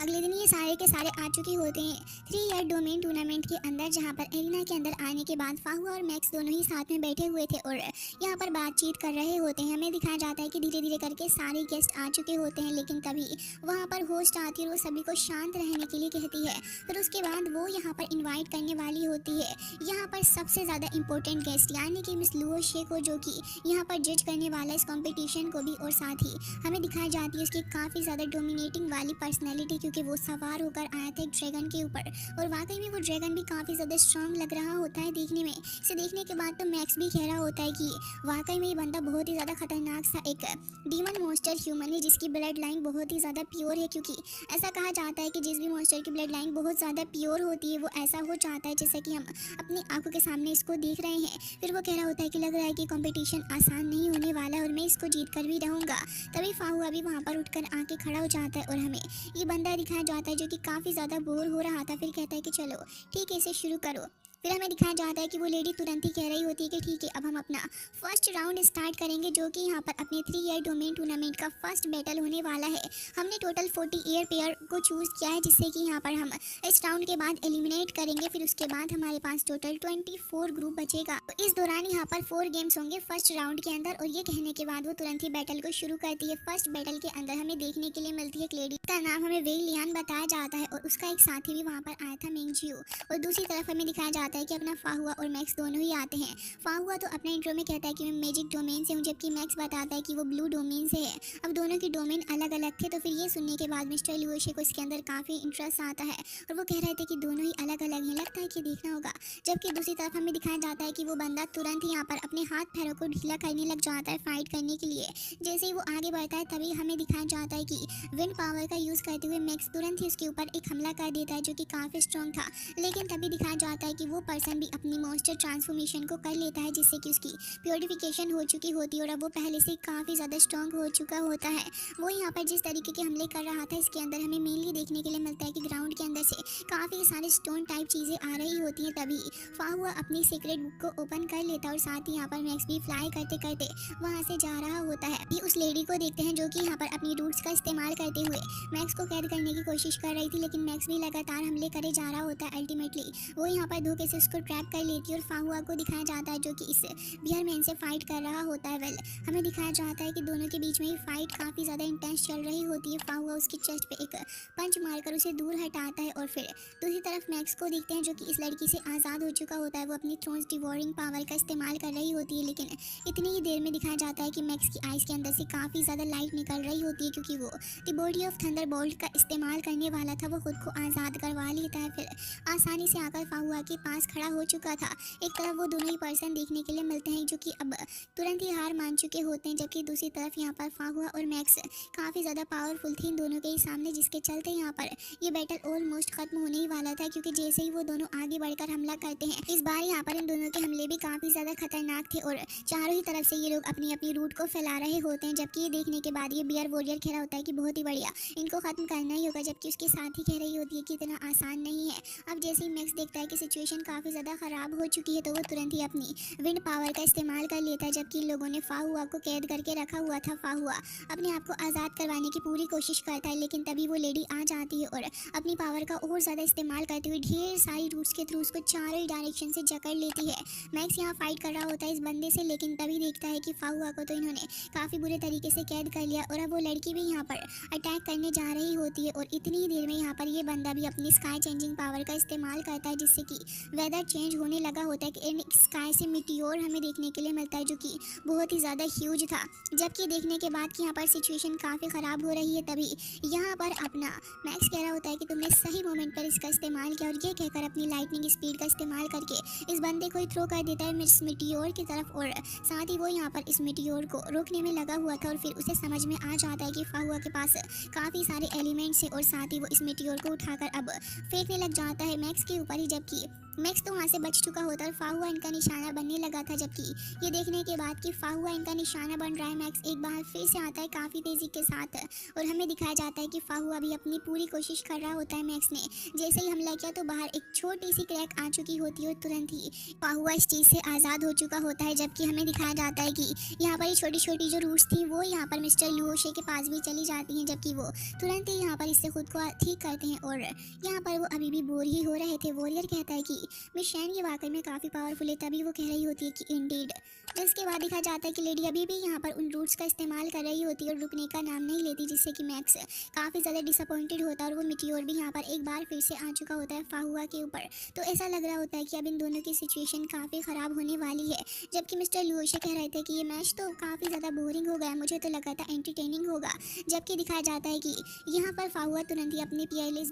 Speaker 2: अगले दिन ये सारे के सारे आ चुके होते हैं 3 ईयर डोमेन टूर्नामेंट के अंदर, जहाँ पर एरिना के अंदर आने के बाद फाहुआ और मैक्स दोनों ही साथ में बैठे हुए थे और यहाँ पर बातचीत कर रहे होते हैं। हमें दिखाया जाता है कि धीरे धीरे करके सारे गेस्ट आ चुके होते हैं, लेकिन तभी वहाँ पर होस्ट आती है और वो सभी को शांत रहने के लिए कहती है। फिर उसके बाद वो यहाँ पर इन्वाइट करने वाली होती है यहाँ पर सबसे ज़्यादा इंपॉर्टेंट गेस्ट, यानी कि मिस लुओ शे को, जो कि यहाँ पर जज करने वाला इस कॉम्पिटिशन को भी। और साथ ही हमें दिखाई जाती है उसकी काफ़ी ज़्यादा डोमिनेटिंग वाली पर्सनैलिटी, क्योंकि वो सवार होकर आया था एक ड्रैगन के ऊपर और वाकई में वो ड्रैगन भी काफ़ी ज़्यादा स्ट्रांग लग रहा होता है देखने में। इसे देखने के बाद तो मैक्स भी कह रहा होता है कि वाकई में ये बंदा बहुत ही ज़्यादा खतरनाक सा एक डीमन मॉन्स्टर ह्यूमन है, जिसकी ब्लड लाइन बहुत ही ज़्यादा प्योर है, क्योंकि ऐसा कहा जाता है कि जिस भी मॉन्स्टर की ब्लड लाइन बहुत ज़्यादा प्योर होती है वो ऐसा हो जाता है जैसे कि हम अपनी आंखों के सामने इसको देख रहे हैं। फिर वो कह रहा होता है कि लग रहा है कि कंपटीशन आसान नहीं होने वाला और मैं इसको जीत कर भी रहूँगा। तभी फाहुआ भी वहाँ पर उठकर आके खड़ा हो जाता है और हमें ये बंदा दिखाया जाता है जो कि काफ़ी ज़्यादा बोर हो रहा था। फिर कहता है कि चलो ठीक है, इसे शुरू करो। फिर हमें दिखाया जाता है कि वो लेडी तुरंत ही कह रही होती है कि ठीक है, अब हम अपना फर्स्ट राउंड स्टार्ट करेंगे, जो कि यहाँ पर अपने 3 ईयर डोमेन टूर्नामेंट का फर्स्ट बैटल होने वाला है। हमने टोटल 40 ईयर पेयर को चूज़ किया है, जिससे कि यहाँ पर हम इस राउंड के बाद एलिमिनेट करेंगे। फिर उसके बाद हमारे पास टोटल 24 ग्रुप बचेगा। तो इस दौरान यहाँ पर 4 गेम्स होंगे फर्स्ट राउंड के अंदर। और ये कहने के बाद वो तुरंत ही बैटल को शुरू करती है। फर्स्ट बैटल के अंदर हमें देखने के लिए मिलती है एक लेडी, का नाम हमें वेई लियान बताया जाता है और उसका एक साथी भी वहाँ पर आया था, मिंगजियो। और दूसरी तरफ हमें दिखाया जाता है कि अपना फाहुआ और मैक्स दोनों ही आते हैं। फाहुआ तो अपने इंट्रो में कहता है कि मैं मैजिक डोमेन से हूँ, जबकि मैक्स बताता है कि वो ब्लू डोमेन से है। अब दोनों के डोमेन अलग अलग थे, तो फिर ये सुनने के बाद मिस्टर लुओशे को इसके अंदर काफ़ी इंटरेस्ट आता है और वो कह रहे थे कि दोनों ही अलग अलग हैं, लगता है कि देखना होगा। जबकि दूसरी तरफ हमें दिखाया जाता है कि वो बंदा तुरंत ही यहाँ पर अपने हाथ पैरों को ढीला करने लग जाता है फाइट करने के लिए। जैसे ही वो आगे बढ़ता है तभी हमें दिखाया जाता है कि विंड पावर का यूज़ करते हुए मैक्स तुरंत ही उसके ऊपर एक हमला कर देता है, जो कि काफ़ी स्ट्रॉन्ग था। लेकिन तभी दिखाया जाता है कि वो पर्सन भी अपनी मॉन्स्टर ट्रांसफॉर्मेशन को कर लेता है, जिससे कि उसकी प्योरिफिकेशन हो चुकी होती है और अब वो पहले से काफ़ी ज़्यादा स्ट्रॉन्ग हो चुका होता है। वो यहाँ पर जिस तरीके के हमले कर रहा था, इसके अंदर हमें मेनली देखने के लिए मिलता है कि ग्राउंड के अंदर से काफ़ी सारे स्टोन टाइप चीज़ें आ रही होती हैं। तभी फाहुआ अपनी सीक्रेट बुक को ओपन कर लेता है और साथ ही यहाँ पर मैक्स भी फ्लाई करते करते वहाँ से जा रहा होता है। ये उस लेडी को देखते हैं जो कि यहाँ पर अपनी रूट्स का इस्तेमाल करते हुए मैक्स को कैद करने की कोशिश कर रही थी, लेकिन मैक्स भी लगातार हमले करे जा रहा होता है। अल्टीमेटली वो यहाँ पर धोखे से उसको ट्रैप कर लेती है और फाहुआ को दिखाया जाता है जो कि इस बियर मैन से फाइट कर रहा होता है। हमें दिखाया जाता है कि दोनों के बीच में ये फाइट काफ़ी ज़्यादा इंटेंस चल रही होती है। फाहुआ उसकी चेस्ट पे एक पंच मारकर उसे दूर हटाता है और फिर दूसरी तरफ मैक्स को देखते हैं जो कि इस लड़की से आज़ाद हो चुका होता है। वो अपनी थ्रोन्स डिवोरिंग पावर का इस्तेमाल कर रही होती है, लेकिन इतनी ही देर में दिखाया जाता है कि मैक्स की आइज़ के अंदर से काफ़ी ज़्यादा लाइट निकल रही होती है, क्योंकि वो द बॉडी ऑफ थंडरबोल्ट का इस्तेमाल करने वाला था। वो खुद को आज़ाद करवा लेता है। फिर आसानी से आकर फाहुआ के पास पास खड़ा हो चुका था। एक तरफ वो दोनों ही पर्सन देखने के लिए मिलते हैं जो कि अब तुरंत ही हार मान चुके होते हैं, जबकि दूसरी तरफ यहाँ पर फाहुआ और मैक्स काफ़ी ज़्यादा पावरफुल थे इन दोनों के ही सामने, जिसके चलते यहाँ पर ये बैटल ऑलमोस्ट खत्म होने ही वाला था, क्योंकि जैसे ही वो दोनों आगे बढ़कर हमला करते हैं, इस बार यहाँ पर इन दोनों के हमले भी काफ़ी ज़्यादा खतरनाक थे और चारों ही तरफ से ये लोग अपनी अपनी रूट को फैला रहे होते हैं। जबकि ये देखने के बाद ये बियर वॉरियर कह रहा होता है कि बहुत ही बढ़िया, इनको खत्म करना ही होगा, जबकि उसके साथ ही कह रही होती है कि इतना आसान नहीं है। अब जैसे ही मैक्स देखता है कि सिचुएशन काफ़ी ज़्यादा ख़राब हो चुकी है, तो वो तुरंत ही अपनी विंड पावर का इस्तेमाल कर लेता है, जबकि इन लोगों ने फाहुआ को कैद करके रखा हुआ था। फाहुआ अपने आप को आज़ाद करवाने की पूरी कोशिश करता है, लेकिन तभी वो लेडी आ जाती है और अपनी पावर का और ज़्यादा इस्तेमाल करते हुए ढेर सारी रूट्स के थ्रू उसको चारों ही डायरेक्शन से जकड़ लेती है। मैक्स यहाँ फाइट कर रहा होता है इस बंदे से, लेकिन तभी देखता है कि फाहुआ को तो इन्होंने काफ़ी बुरे तरीके से कैद कर लिया और अब वो लड़की भी यहाँ पर अटैक करने जा रही होती है। और इतनी ही देर में यहाँ पर ये बंदा भी अपनी स्काई चेंजिंग पावर का इस्तेमाल करता है, जिससे कि वेदर चेंज होने लगा होता है कि स्काई से मिटियोर हमें देखने के लिए मिलता है, जो कि बहुत ही ज़्यादा ह्यूज था। जबकि देखने के बाद कि यहाँ पर सिचुएशन काफ़ी ख़राब हो रही है, तभी यहाँ पर अपना मैक्स कह रहा होता है कि तुमने सही मोमेंट पर इसका इस्तेमाल किया, और ये कहकर अपनी लाइटनिंग स्पीड का इस्तेमाल करके इस बंदे को ही थ्रो कर देता है इस मिटियोर की तरफ। और साथ ही वो यहाँ पर इस मिटियोर को रोकने में लगा हुआ था और फिर उसे समझ में आ जाता है कि फाहुआ के पास काफ़ी सारे एलिमेंट्स हैं, और साथ ही वो इस मिटियोर को उठाकर अब फेंकने लग जाता है मैक्स के ऊपर ही। जबकि मैक्स तो वहाँ से बच चुका होता है और फाहुआ इनका निशाना बनने लगा था। जबकि ये देखने के बाद कि फाहुआ इनका निशाना बन रहा है, मैक्स एक बार फिर से आता है काफ़ी तेज़ी के साथ, और हमें दिखाया जाता है कि फाहुआ भी अपनी पूरी कोशिश कर रहा होता है। मैक्स ने जैसे ही हमला किया तो बाहर एक छोटी सी क्रैक आ चुकी होती है और तुरंत ही फाहुआ इस चीज़ से आज़ाद हो चुका होता है। जबकि हमें दिखाया जाता है कि यहाँ पर ये छोटी छोटी जो रूट्स थी वो यहाँ पर मिस्टर लुओशे के पास भी चली जाती हैं, जबकि वो तुरंत ही यहाँ पर इससे खुद को ठीक करते हैं। और यहाँ पर वो अभी भी बोर ही हो रहे थे। वॉरियर कहता है कि मिस शैन ये वाकई में काफ़ी पावरफुल है, तभी वो कह रही होती है कि इंडीड। जिसके बाद दिखा जाता है कि लेडी अभी भी यहाँ पर उन रूट्स का इस्तेमाल कर रही होती है और रुकने का नाम नहीं लेती, जिससे कि मैक्स काफ़ी ज़्यादा डिसअपॉइंटेड होता है। और वो मिटियोर भी यहाँ पर एक बार फिर से आ चुका होता है फाहुआ के ऊपर। तो ऐसा लग रहा होता है कि अब इन दोनों की सिचुएशन काफ़ी ख़राब होने वाली है। जबकि मिस्टर लुओशे कह रहे थे कि ये मैच तो काफ़ी ज़्यादा बोरिंग हो गया, मुझे तो लगा था एंटरटेनिंग होगा। जबकि दिखाया जाता है कि यहाँ पर फाहुआ तुरंत ही अपने पीएलएस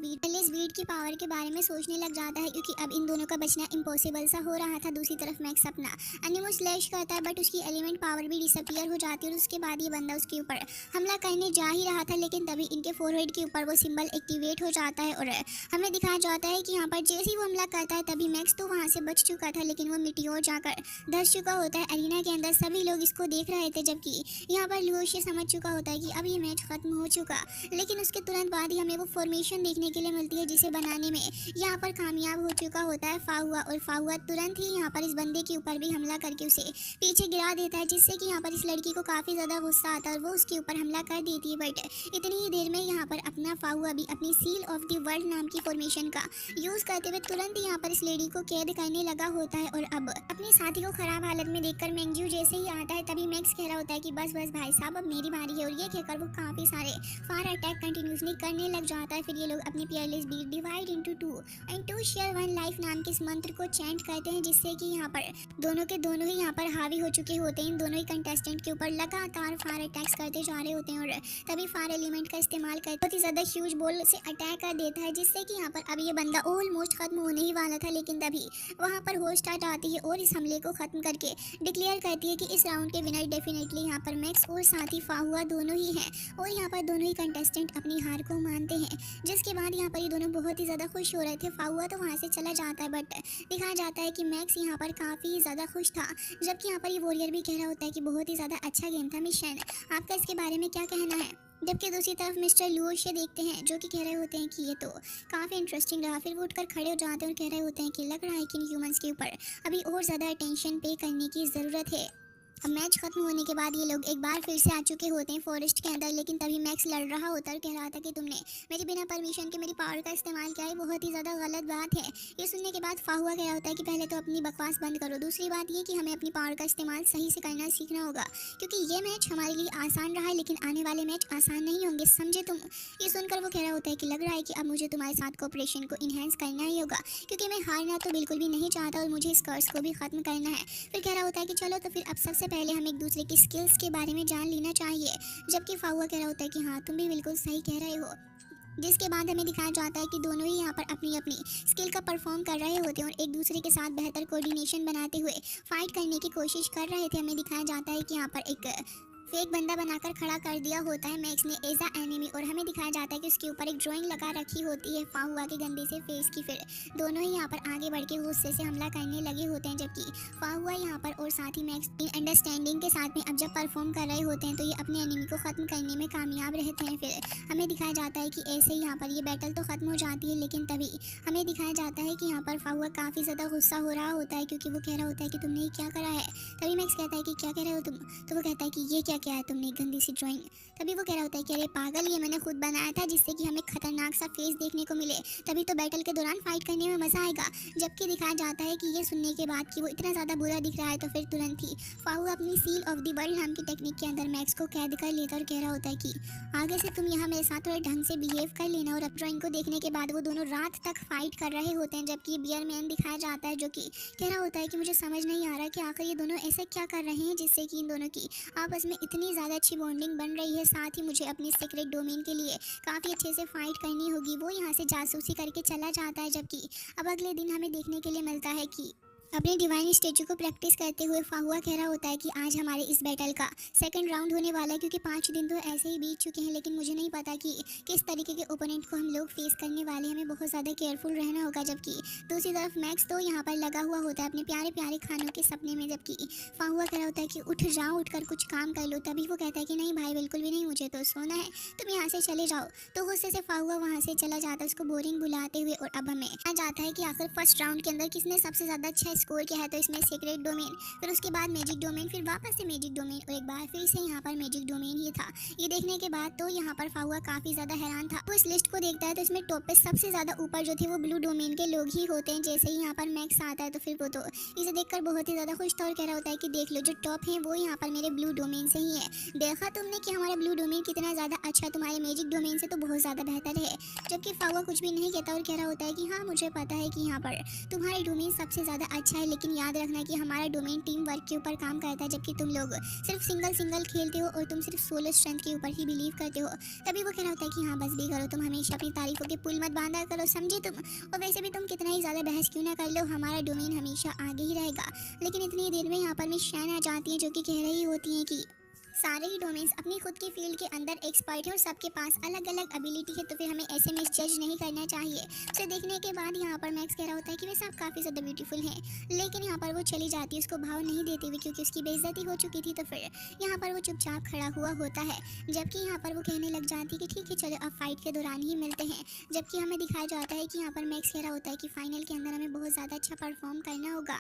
Speaker 2: बीट की पावर के बारे में सोचने लग जाता है, क्योंकि अब इन दोनों का बचना इम्पॉसिबल सा हो रहा था। दूसरी तरफ मैक्स अपना एनिमो स्लैश करता है, बट उसकी एलिमेंट पावर भी डिसअपियर हो जाती है और उसके बाद ये बंदा उसके ऊपर हमला करने जा ही रहा था, लेकिन तभी इनके फोरहेड के ऊपर वो सिंबल एक्टिवेट हो जाता है। और हमें दिखाया जाता है कि यहाँ पर जैसे ही वो हमला करता है तभी मैक्स तो वहाँ से बच चुका था, लेकिन वो मिटियोर जाकर धस चुका होता है अरीना के अंदर। सभी लोग इसको देख रहे थे, जबकि यहाँ पर लुओशे समझ चुका होता है कि अब ये मैच खत्म हो चुका। लेकिन उसके तुरंत बाद ही हमें वो फॉर्मेशन देखने के लिए मिलती है, जिसे बनाने में यहाँ पर कामयाब हो चुका होता है फाहुआ। और फाहुआ तुरंत ही यहाँ पर इस बंदे के ऊपर भी हमला करके उसे पीछे गिरा देता है, जिससे कि यहाँ पर इस लड़की को काफ़ी ज़्यादा गुस्सा आता है और वो उसके ऊपर हमला कर देती है। बट इतनी ही देर में यहाँ पर अपना फाहुआ भी अपनी सील ऑफ द वर्ल्ड नाम की फॉर्मेशन का यूज़ करते हुए तुरंत ही यहाँ पर इस लेडी को कैद करने लगा होता है। और अब अपने साथी को खराब हालत में देखकर मेंगजू जैसे ही आता है, तभी मैक्स कह रहा होता है कि बस बस भाई साहब अब मेरी बारी है, और ये कहकर वो काफ़ी सारे फायर अटैक कंटिन्यूसली करने लग जाता है। फिर ये लोग अपनी PLS beat divide into 2 and 2 share 1 life नाम के इस मंत्र को चैंट करते हैं, जिससे कि यहाँ पर दोनों के दोनों ही यहाँ पर हावी हो चुके होते हैं। इन दोनों ही कंटेस्टेंट के ऊपर लगातार फायर अटैक्स करते जा रहे होते हैं, और तभी फायर एलिमेंट का इस्तेमाल कर बहुत ही ज़्यादा ह्यूज बॉल से अटैक कर देता है, जिससे कि यहाँ पर अब ये बंदा ऑलमोस्ट खत्म होने ही वाला था। लेकिन तभी वहाँ पर होस्ट आ जाती है और इस हमले को खत्म करके डिक्लेयर करती है कि इस राउंड के विनर डेफिनेटली यहाँ पर मैक्स और साथ ही फाहुआ दोनों ही हैं, और यहाँ पर दोनों ही कंटेस्टेंट अपनी हार को मानते हैं। जिसके बाद यहाँ पर ये दोनों बहुत ही ज़्यादा खुश हो रहे थे। फाहुआ तो वहाँ से चला जाता है, बट दिखाया जाता है कि मैक्स यहाँ पर काफ़ी ज़्यादा खुश था। जबकि यहाँ पर ये वॉरियर भी कह रहा होता है कि बहुत ही ज़्यादा अच्छा गेम था। मिस शैन आपका इसके बारे में क्या कहना है? जबकि दूसरी तरफ मिस्टर लुओशे देखते हैं, जो कि कह रहे होते हैं कि ये तो काफ़ी इंटरेस्टिंग रहा। फिर वो उठकर खड़े हो जाते हैं और कह रहे होते हैं कि लग रहा है कि इन ह्यूमंस के ऊपर अभी और ज़्यादा अटेंशन पे करने की ज़रूरत है। अब मैच खत्म होने के बाद ये लोग एक बार फिर से आ चुके होते हैं फॉरेस्ट के अंदर, लेकिन तभी मैक्स लड़ रहा होता है और कह रहा था कि तुमने मेरी बिना परमिशन के मेरी पावर का इस्तेमाल किया है, बहुत ही ज़्यादा गलत बात है। ये सुनने के बाद फाहुआ कह रहा होता है कि पहले तो अपनी बकवास बंद करो, दूसरी बात ये कि हमें अपनी पावर का इस्तेमाल सही से करना सीखना होगा, क्योंकि ये मैच हमारे लिए आसान रहा है, लेकिन आने वाले मैच आसान नहीं होंगे, समझे तुम। ये सुनकर वो कह रहा होता है कि लग रहा है कि अब मुझे तुम्हारे साथ कोऑपरेशन को इन्हेंस करना ही होगा, क्योंकि मैं हारना तो बिल्कुल भी नहीं चाहता और मुझे इस कर्स को भी ख़त्म करना है। फिर कह रहा होता है कि चलो तो फिर अब सबसे पहले हम एक दूसरे की स्किल्स के बारे में जान लेना चाहिए। जबकि फाहुआ कह रहा होता है कि हाँ तुम भी बिल्कुल सही कह रहे हो। जिसके बाद हमें दिखाया जाता है कि दोनों ही यहाँ पर अपनी अपनी स्किल का परफॉर्म कर रहे होते हैं और एक दूसरे के साथ बेहतर कोऑर्डिनेशन बनाते हुए फाइट करने की कोशिश कर रहे थे। हमें दिखाया जाता है कि यहाँ पर एक फेक बंदा बनाकर खड़ा कर दिया होता है मैक्स ने एज अ एनिमी, और हमें दिखाया जाता है कि उसके ऊपर एक ड्राइंग लगा रखी होती है फाहुआ के गंदे से फेस की। फिर दोनों ही यहाँ पर आगे बढ़ के गुस्से से हमला करने लगे होते हैं, जबकि फाहुआ यहाँ पर और साथ ही मैक्स इन अंडरस्टैंडिंग के साथ में अब जब परफॉर्म कर रहे होते हैं तो ये अपने एनिमी को ख़त्म करने में कामयाब रहते हैं। फिर हमें दिखाया जाता है कि ऐसे ही यहाँ पर ये बैटल तो ख़त्म हो जाती है, लेकिन तभी हमें दिखाया जाता है कि यहाँ पर फाहुआ काफ़ी ज़्यादा गुस्सा हो रहा होता है, क्योंकि वो कह रहा होता है कि तुमने ये क्या करा है। तभी मैक्स कहता है कि क्या कह रहे हो तुम, तो वो कहता है कि ये क्या क्या है तुमने, गंदी सी ड्राइंग। तभी वो कह रहा होता है कि अरे पागल, ये मैंने खुद बनाया था जिससे कि हमें खतरनाक सा फेस देखने को मिले, तभी तो बैटल के दौरान फाइट करने में मजा आएगा। जबकि दिखाया जाता है कि ये सुनने के बाद कि वो इतना ज़्यादा बुरा दिख रहा है तो फिर तुरंत ही फाहुआ अपनी सील ऑफ द वर्ल्ड नाम की टेक्निक के अंदर मैक्स को कैद कर लेता और कह रहा होता है कि आगे से तुम यहाँ मेरे साथ थोड़े ढंग से बिहेव कर लेना। और अब ड्राइंग को देखने के बाद वो दोनों रात तक फाइट कर रहे होते हैं, जबकि बियर मैन दिखाया जाता है जो कि कह रहा होता है कि मुझे समझ नहीं आ रहा कि आखिर ये दोनों ऐसा क्या कर रहे हैं जिससे कि इन दोनों की आपस में इतनी ज़्यादा अच्छी बॉन्डिंग बन रही है। साथ ही मुझे अपनी सीक्रेट डोमेन के लिए काफ़ी अच्छे से फाइट करनी होगी। वो यहाँ से जासूसी करके चला जाता है, जबकि अब अगले दिन हमें देखने के लिए मिलता है कि अपने डिवाइन स्टेचू को प्रैक्टिस करते हुए फाहुआ कह रहा होता है कि आज हमारे इस बैटल का सेकंड राउंड होने वाला है, क्योंकि 5 दिन तो ऐसे ही बीत चुके हैं, लेकिन मुझे नहीं पता कि किस तरीके के ओपोनेंट को हम लोग फेस करने वाले हैं। हमें बहुत ज़्यादा केयरफुल रहना होगा। जबकि दूसरी तरफ मैक्स तो यहाँ पर लगा हुआ होता है अपने प्यारे प्यारे खानों के सपने में, जबकि फाहुआ कह रहा होता है कि उठ जाओ, उठकर कुछ काम कर लो। तभी वो कहता है कि नहीं भाई, बिल्कुल भी नहीं, मुझे तो सोना है, तुम यहाँ से चले जाओ। तो गुस्से से फाहुआ वहाँ से चला जाता है उसको बोरिंग बुलाते हुए। और अब हमें आ जाता है कि आखिर फर्स्ट राउंड के अंदर किसने सबसे ज़्यादा अच्छा स्कोर किया है। तो इसमें सीक्रेट डोमेन, फिर उसके बाद मैजिक डोमेन, फिर वापस से मैजिक डोमेन और एक बार फिर से यहाँ पर मैजिक डोमेन ही था। ये देखने के बाद तो यहाँ पर फाहुआ काफ़ी ज़्यादा हैरान था। वो इस लिस्ट को देखता है तो इसमें टॉप पे सबसे ज़्यादा ऊपर जो थे वो ब्लू डोमेन के लोग ही होते हैं। जैसे ही यहाँ पर मैक्स आता है तो फिर वो तो इसे देखकर बहुत ही ज़्यादा खुश था और कह रहा होता है कि देख लो, जो टॉप है वो यहाँ पर मेरे ब्लू डोमेन से ही है। देखा तुमने कि हमारा ब्लू डोमेन कितना ज़्यादा अच्छा तुम्हारे मैजिक डोमेन से तो बहुत ज़्यादा बेहतर है। जबकि फाहुआ कुछ भी नहीं कहता और कह रहा होता है कि हाँ, मुझे पता है कि यहाँ पर तुम्हारा डोमेन सबसे ज़्यादा अच्छा है, लेकिन याद रखना कि हमारा डोमेन टीम वर्क के ऊपर काम करता है, जबकि तुम लोग सिर्फ सिंगल खेलते हो और तुम सिर्फ सोलो स्ट्रेंथ के ऊपर ही बिलीव करते हो। तभी वो कह रहा होता है कि हाँ बस भी करो, तुम हमेशा अपनी तारीफों के पुल मत बांधा करो, समझे तुम। और वैसे भी तुम कितना ही ज़्यादा बहस क्यों ना कर लो, हमारा डोमेन हमेशा आगे ही रहेगा। लेकिन इतनी देर में यहाँ पर मिस शैन आ जाती है, जो कि कह रही होती हैं कि सारे ही डोमेन्स अपनी खुद की फील्ड के अंदर एक्सपर्ट है और सबके पास अलग अलग एबिलिटी है, तो फिर हमें ऐसे में जज नहीं करना चाहिए। उसे देखने के बाद यहाँ पर मैक्स कह रहा होता है कि वे सब काफ़ी ज़्यादा ब्यूटीफुल हैं, लेकिन यहाँ पर वो चली जाती है उसको भाव नहीं देती हुई, क्योंकि उसकी बेइज्जती हो चुकी थी। तो फिर यहाँ पर वो चुपचाप खड़ा हुआ होता है, जबकि यहाँ पर वो कहने लग जाती है कि ठीक है चलो अब फाइट के दौरान ही मिलते हैं। जबकि हमें दिखाया जाता है कि यहाँ पर मैक्स कह रहा होता है कि फाइनल के अंदर हमें बहुत ज़्यादा अच्छा परफॉर्म करना होगा।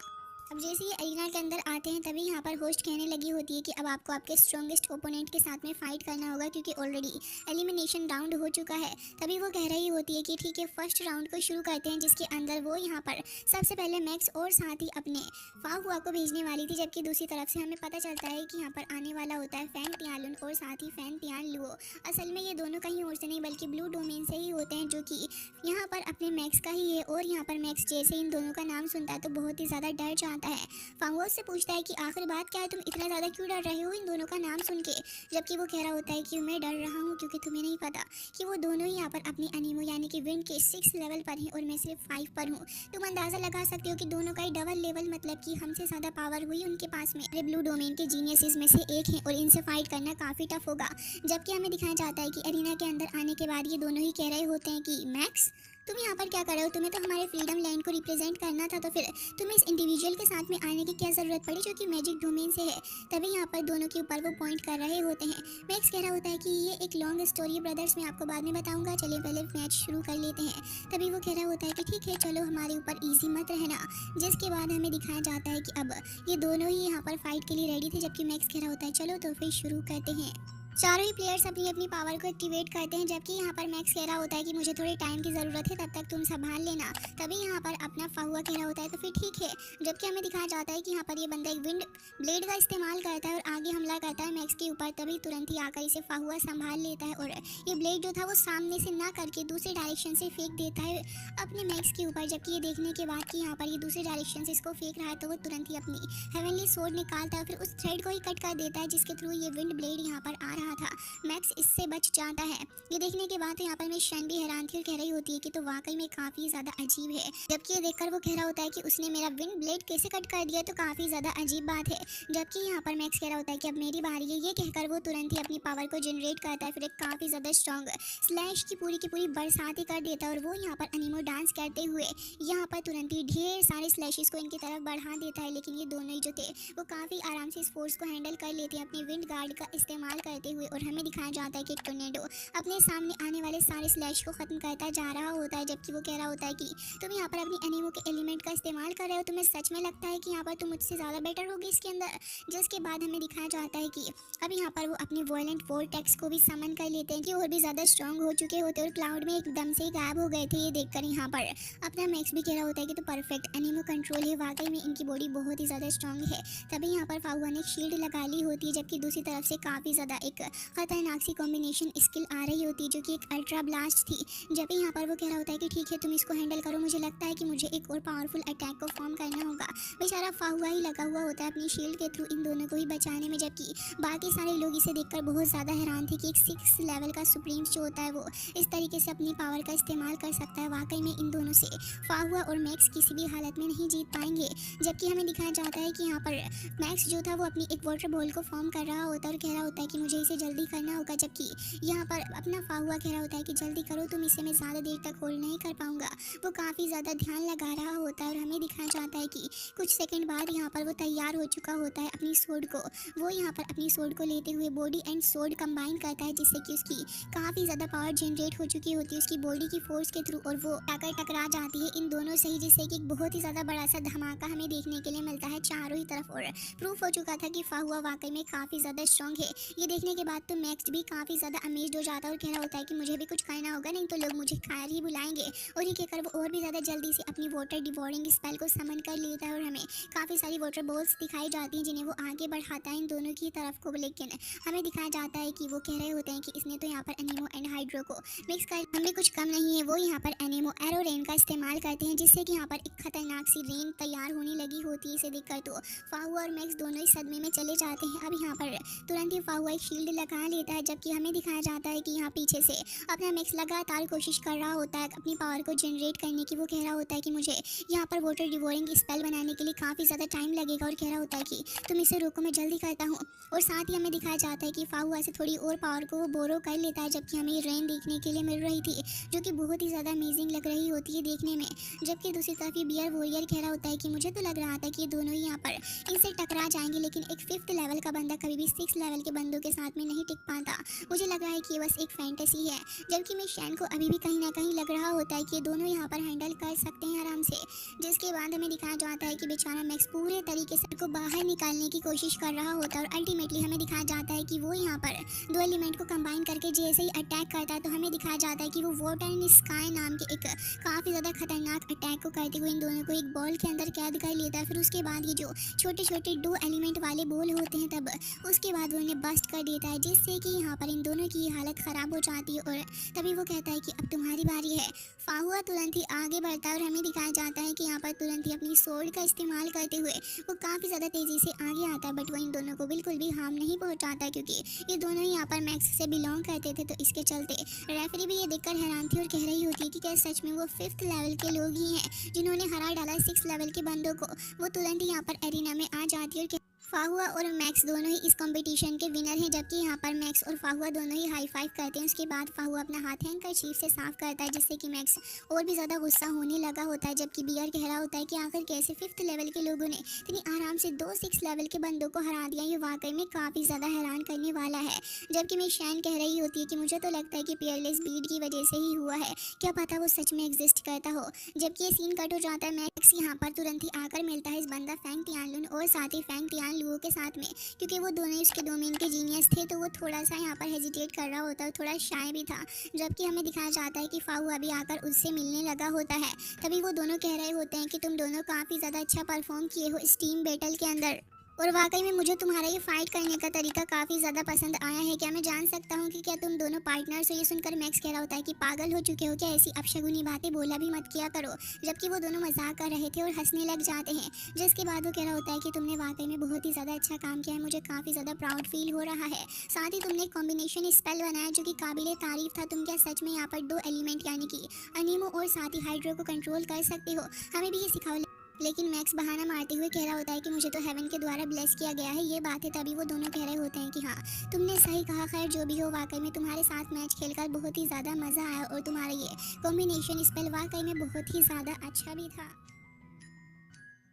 Speaker 2: अब जैसे ही अरीना के अंदर आते हैं तभी यहाँ पर होस्ट कहने लगी होती है कि अब आपको आपके स्ट्रॉन्गेस्ट ओपोनेंट के साथ में फाइट करना होगा, क्योंकि ऑलरेडी एलिमिनेशन राउंड हो चुका है। तभी वो कह रही होती है कि ठीक है फर्स्ट राउंड को शुरू करते हैं, जिसके अंदर वो यहाँ पर सबसे पहले मैक्स और साथ ही अपने फाहुआ को भेजने वाली थी। जबकि दूसरी तरफ से हमें पता चलता है कि यहाँ पर आने वाला होता है फैंग तियालुन और साथ ही फैंग तियान लुओ। असल में ये दोनों कहीं और से नहीं बल्कि ब्लू डोमेन से ही होते हैं, जो कि यहाँ पर अपने मैक्स का ही है। और यहाँ पर मैक्स जैसे इन दोनों का नाम सुनता है तो बहुत ही ज़्यादा डर जाता है। फाहुआ से पूछता है कि आखिर बात क्या है, तुम इतना ज़्यादा क्यों डर रहे हो इन दोनों का नाम सुन के। जबकि वो कह रहा होता है कि मैं डर रहा हूँ क्योंकि तुम्हें नहीं पता कि वो दोनों ही यहाँ पर अपनी अनीमो यानी कि विंड के 6 लेवल पर हैं और मैं सिर्फ 5 पर हूँ। तुम अंदाज़ा लगा सकते हो कि दोनों का ही डबल लेवल, मतलब कि हमसे ज़्यादा पावर हुई उनके पास में। अरे ब्लू डोमेन के जीनियसेस में से एक हैं और इनसे फाइट करना काफ़ी टफ होगा। जबकि हमें दिखाया जाता है कि अरीना के अंदर आने के बाद ये दोनों ही कह रहे होते हैं कि मैक्स तुम यहाँ पर क्या कर रहे हो, तुम्हें तो हमारे फ्रीडम लैंड को रिप्रेजेंट करना था, तो फिर तुम्हें इस इंडिविजुअल के साथ में आने की क्या ज़रूरत पड़ी जो कि मैजिक डोमेन से है। तभी यहाँ पर दोनों के ऊपर वो पॉइंट कर रहे होते हैं। मैक्स कह रहा होता है कि ये एक लॉन्ग स्टोरी है ब्रदर्स, मैं आपको बाद में बताऊंगा, चलिए पहले मैच शुरू कर लेते हैं। तभी वो कह रहा होता है कि ठीक है चलो हमारे ऊपर ईजी मत रहना। जिसके बाद हमें दिखाया जाता है कि अब ये दोनों ही यहाँ पर फाइट के लिए रेडी थे। जबकि मैक्स कह रहा होता है चलो तो फिर शुरू करते हैं। चारों ही प्लेयर्स अपनी अपनी पावर को एक्टिवेट करते हैं। जबकि यहाँ पर मैक्स कह रहा होता है कि मुझे थोड़े टाइम की ज़रूरत है, तब तक तुम संभाल लेना। तभी यहाँ पर अपना फाहुआ कह रहा होता है तो फिर ठीक है। जबकि हमें दिखाया जाता है कि यहाँ पर ये बंदा एक विंड ब्लेड का इस्तेमाल करता है और आगे हमला करता है मैक्स के ऊपर। तभी तुरंत ही आकर इसे फाहुआ संभाल लेता है और ये ब्लेड जो था वो सामने से ना करके दूसरे डायरेक्शन से फेंक देता है अपने मैक्स के ऊपर। जबकि ये देखने के बाद कि यहाँ पर ये दूसरे डायरेक्शन से इसको फेंक रहा है तो वो तुरंत ही अपनी हेवनली सोर्ड निकालता है, फिर उस थ्रेड को ही कट कर देता है जिसके थ्रू ये विंड ब्लेड यहाँ पर आ रहा रहा था, मैक्स इससे बच जाता है। ये देखने के बाद यहाँ पर मिस शन भी हैरान थी और कह रही होती है कि तो वाकई में काफ़ी ज़्यादा अजीब है। जबकि ये देखकर वो कह रहा होता है कि उसने मेरा विंड ब्लेड कैसे कट कर दिया, तो काफ़ी ज़्यादा अजीब बात है। जबकि यहाँ पर मैक्स कह रहा होता है कि अब मेरी बारी है। ये कहकर वो तुरंत ही अपनी पावर को जनरेट करता है, फिर एक काफ़ी ज़्यादा स्ट्रॉन्ग स्लैश की पूरी बरसात ही कर देता है और वो यहाँ पर एनिमो डांस करते हुए यहाँ पर तुरंत ही ढेर सारे स्लैशेस को इनकी तरफ बढ़ा देता है। लेकिन ये दोनों ही जो थे वो काफ़ी आराम से इस फोर्स को हैंडल कर लेते हैं अपने विंड गार्ड का इस्तेमाल करते हुए। और हमें दिखाया जाता है कि एक टोर्नेडो अपने सामने आने वाले सारे स्लैश को ख़त्म करता जा रहा होता है। जबकि वो कह रहा होता है कि तुम यहाँ पर अपनी एनिमो के एलिमेंट का इस्तेमाल कर रहे हो, तुम्हें सच में लगता है कि यहाँ पर तुम मुझसे ज़्यादा बेटर होगी इसके अंदर। जिसके बाद हमें दिखाया जाता है कि अब यहाँ पर वो अपने वॉयलेंट वोर्टेक्स को भी समन कर लेते हैं कि और भी ज़्यादा स्ट्रॉन्ग हो चुके होते और क्लाउड में एकदम से गायब हो गए थे। ये देखकर यहाँ पर अपना मैक्स भी कह रहा होता है कि तो परफेक्ट एनिमो कंट्रोल है, वाकई में इनकी बॉडी बहुत ही ज़्यादा स्ट्रॉन्ग है। तभी यहाँ पर फाहुआ ने शील्ड लगा ली होती है, जबकि दूसरी तरफ से काफ़ी ज़्यादा एक खतरनाक सी कॉम्बिनेशन स्किल आ रही होती है जो कि एक अल्ट्रा ब्लास्ट थी। जब भी यहाँ पर वो कह रहा होता है कि ठीक है तुम इसको हैंडल करो, मुझे लगता है कि मुझे एक और पावरफुल अटैक को फॉर्म करना होगा। बेचारा फाहुआ ही लगा हुआ होता है अपनी शील्ड के थ्रू इन दोनों को ही बचाने में। जबकि बाकी सारे लोग इसे देखकर बहुत ज़्यादा हैरान थे कि एक 6 लेवल का सुप्रीम जो होता है वो इस तरीके से अपनी पावर का इस्तेमाल कर सकता है। वाकई में इन दोनों से फाहुआ और मैक्स किसी भी हालत में नहीं जीत पाएंगे। जबकि हमें दिखाया जाता है कि यहाँ पर मैक्स जो था वो अपनी एक वाटर बॉल को फॉर्म कर रहा होता है और कह रहा होता है कि मुझे इसे जल्दी करना होगा। जबकि यहाँ पर अपना फाहुआ कह रहा होता है कि जल्दी करो तुम, इसे मैं ज़्यादा देर तक होल्ड नहीं कर पाऊंगा। वो काफ़ी ज़्यादा ध्यान लगा रहा होता है और हमें दिखाया जाता है कि कुछ सेकंड बाद यहाँ पर वो तैयार हो चुका होता है अपनी सोड को। वो यहाँ पर अपनी सोड को लेते हुए बॉडी एंड सोड कंबाइन करता है, जिससे कि उसकी काफ़ी ज़्यादा पावर जनरेट हो चुकी होती है उसकी बॉडी की फोर्स के थ्रू, और वो आकर टकरा जाती है इन दोनों से ही, जिससे कि एक बहुत ही ज़्यादा बड़ा सा धमाका हमें देखने के लिए मिलता है चारों ही तरफ। और प्रूफ हो चुका था कि फाहुआ वाकई में काफ़ी ज़्यादा स्ट्रॉन्ग है। ये देखने के बाद तो मैक्स भी काफ़ी ज़्यादा अमेज्ड हो जाता है और कह रहा होता है कि मुझे भी कुछ करना होगा, नहीं तो लोग मुझे खायर ही बुलाएंगे। और ये कहकर वो और भी ज़्यादा जल्दी से अपनी वाटर डिवोरिंग स्पेल को समन कर लेता है और हमें काफ़ी सारी वाटर बॉल्स दिखाई जाती हैं जिन्हें वो आगे बढ़ाता है इन दोनों की तरफ को। लेकिन हमें दिखाया जाता है कि वो कह रहे होते हैं कि इसने तो यहाँ पर एनिमो एंड हाइड्रो को मिक्स कर हमें कुछ कम नहीं है। वो यहाँ पर एनिमो एरो रेन का इस्तेमाल करते हैं, जिससे कि यहाँ पर एक खतरनाक सी रेन तैयार होने लगी होती है। इसे देखकर तो फाहुआ और मैक्स दोनों ही सदमे में चले जाते हैं। अब यहाँ पर तुरंत ही फाहुआ एक शील्ड लगा लेता है, जबकि हमें दिखाया जाता है कि यहाँ पीछे से अपना मैक्स लगातार कोशिश कर रहा होता है अपनी पावर को जनरेट करने की। वो कह रहा होता है कि मुझे यहाँ पर वाटर डिवोरिंग स्पेल बनाने के लिए काफ़ी ज़्यादा टाइम लगेगा और कह रहा होता है कि तुम इसे रोको, मैं जल्दी करता हूँ। और साथ ही हमें दिखाया जाता है कि फाहुआ से थोड़ी और पावर को वो बोरो कर लेता है, जबकि हमें रेन देखने के लिए मिल रही थी जो कि बहुत ही ज़्यादा अमेजिंग लग रही होती है देखने में। जबकि दूसरी तरफ ये बियर वॉरियर कह रहा होता है कि मुझे तो लग रहा था कि ये दोनों ही यहाँ पर इनसे टकरा जाएंगे, लेकिन एक 5th लेवल का बंदा कभी भी 6 लेवल के बंदों के साथ में नहीं टिक पाता। मुझे लग रहा है कि ये बस एक फैंटेसी है। जबकि मिस शैन को अभी भी कहीं ना कहीं लग रहा होता है कि ये दोनों यहाँ पर हैंडल कर सकते हैं आराम से। जिसके बाद हमें दिखाया जाता है कि बेचारा मैक्स पूरे तरीके से को बाहर निकालने की कोशिश कर रहा होता है और अल्टीमेटली हमें दिखाया जाता है कि वो यहाँ पर दो एलिमेंट को कंबाइन करके जैसे ही अटैक करता है तो हमें दिखाया जाता है कि वो वाटर एंड स्काई नाम के एक काफ़ी ज़्यादा खतरनाक अटैक को करते हुए इन दोनों को एक बॉल के अंदर कैद कर लेता है। फिर उसके बाद ये जो छोटे छोटे 2 एलिमेंट वाले बॉल होते हैं तब उसके बाद वो उन्हें बस्ट कर देता है, जिससे कि यहाँ पर इन दोनों की हालत ख़राब हो जाती है। और तभी वो कहता है कि अब तुम्हारी बारी है। फाहुआ तुरंत ही आगे बढ़ता है और हमें दिखाया जाता है कि यहाँ पर तुरंत ही अपनी सोर्ड का इस्तेमाल करते हुए वो काफ़ी ज़्यादा तेज़ी से आगे आता है, बट वो इन दोनों को बिल्कुल भी हार्म नहीं पहुँचाता क्योंकि ये दोनों ही यहाँ पर मैक्स से बिलोंग करते थे। तो इसके चलते रेफरी भी ये देखकर हैरान थी और कह रही होती है कि क्या सच में वो 5th लेवल के लोग ही हैं जिन्होंने हरा डाला 6 लेवल के बंदों को। वो तुरंत ही यहाँ पर एरिना में आ जाती है और फाहुआ और मैक्स दोनों ही इस कंपटीशन के विनर हैं। जबकि यहाँ पर मैक्स और फाहुआ दोनों ही हाई फाइव करते हैं। उसके बाद फाहुआ अपना हाथ हैंकरचीफ से साफ करता है, जिससे कि मैक्स और भी ज़्यादा गुस्सा होने लगा होता है। जबकि बियर कह रहा होता है कि आखिर कैसे 5th लेवल के लोगों ने इतनी आराम से 2 6 लेवल के बंदों को हरा दिया, ये वाकई में काफ़ी ज़्यादा हैरान करने वाला है। जबकि मिस शैन कह रही होती है कि मुझे तो लगता है कि पियरलेस बीड की वजह से ही हुआ है, क्या पता वो सच में एग्जिस्ट करता हो। जबकि ये सीन कट हो जाता है, मैक्स यहाँ पर तुरंत ही आकर मिलता है इस बंदा फैंग टियानलुन और साथ ही फैंग टियान लुओ के साथ में, क्योंकि वो दोनों ही उसके डोमेन के जीनियस थे। तो वो थोड़ा सा यहाँ पर हेजिटेट कर रहा होता है, थोड़ा शाय भी था। जबकि हमें दिखाया जाता है कि फाहुआ भी आकर उससे मिलने लगा होता है। तभी वो दोनों कह रहे होते हैं कि तुम दोनों काफ़ी ज़्यादा अच्छा परफॉर्म किए हो स्टीम बैटल के अंदर। और वाकई में मुझे तुम्हारा ये फाइट करने का तरीका काफ़ी ज़्यादा पसंद आया है। क्या मैं जान सकता हूँ कि क्या तुम दोनों पार्टनर्स हो? ये सुनकर मैक्स कह रहा होता है कि पागल हो चुके हो क्या, ऐसी अपशगुनी बातें बोला भी मत किया करो। जबकि वो दोनों मजाक कर रहे थे और हंसने लग जाते हैं, जिसके बाद वो कह रहा होता है कि तुमने वाकई में बहुत ही ज़्यादा अच्छा काम किया है, मुझे काफ़ी ज़्यादा प्राउड फील हो रहा है। साथ ही तुमने कॉम्बिनेशन स्पेल बनाया जो कि काबिले तारीफ था। तुम क्या सच में यहाँ पर दो एलिमेंट यानी कि अनीमो और साथ ही हाइड्रो को कंट्रोल कर सकते हो? हमें भी ये सिखाओ। लेकिन मैक्स बहाना मारते हुए कह रहा होता है कि मुझे तो हेवन के द्वारा ब्लेस किया गया है। ये बात है, तभी वो दोनों कह रहे होते हैं कि हाँ, तुमने सही कहा। खैर जो भी हो, वाकई में तुम्हारे साथ मैच खेलकर बहुत ही ज़्यादा मज़ा आया और तुम्हारा ये कॉम्बिनेशन स्पेल वाकई में बहुत ही ज़्यादा अच्छा भी था।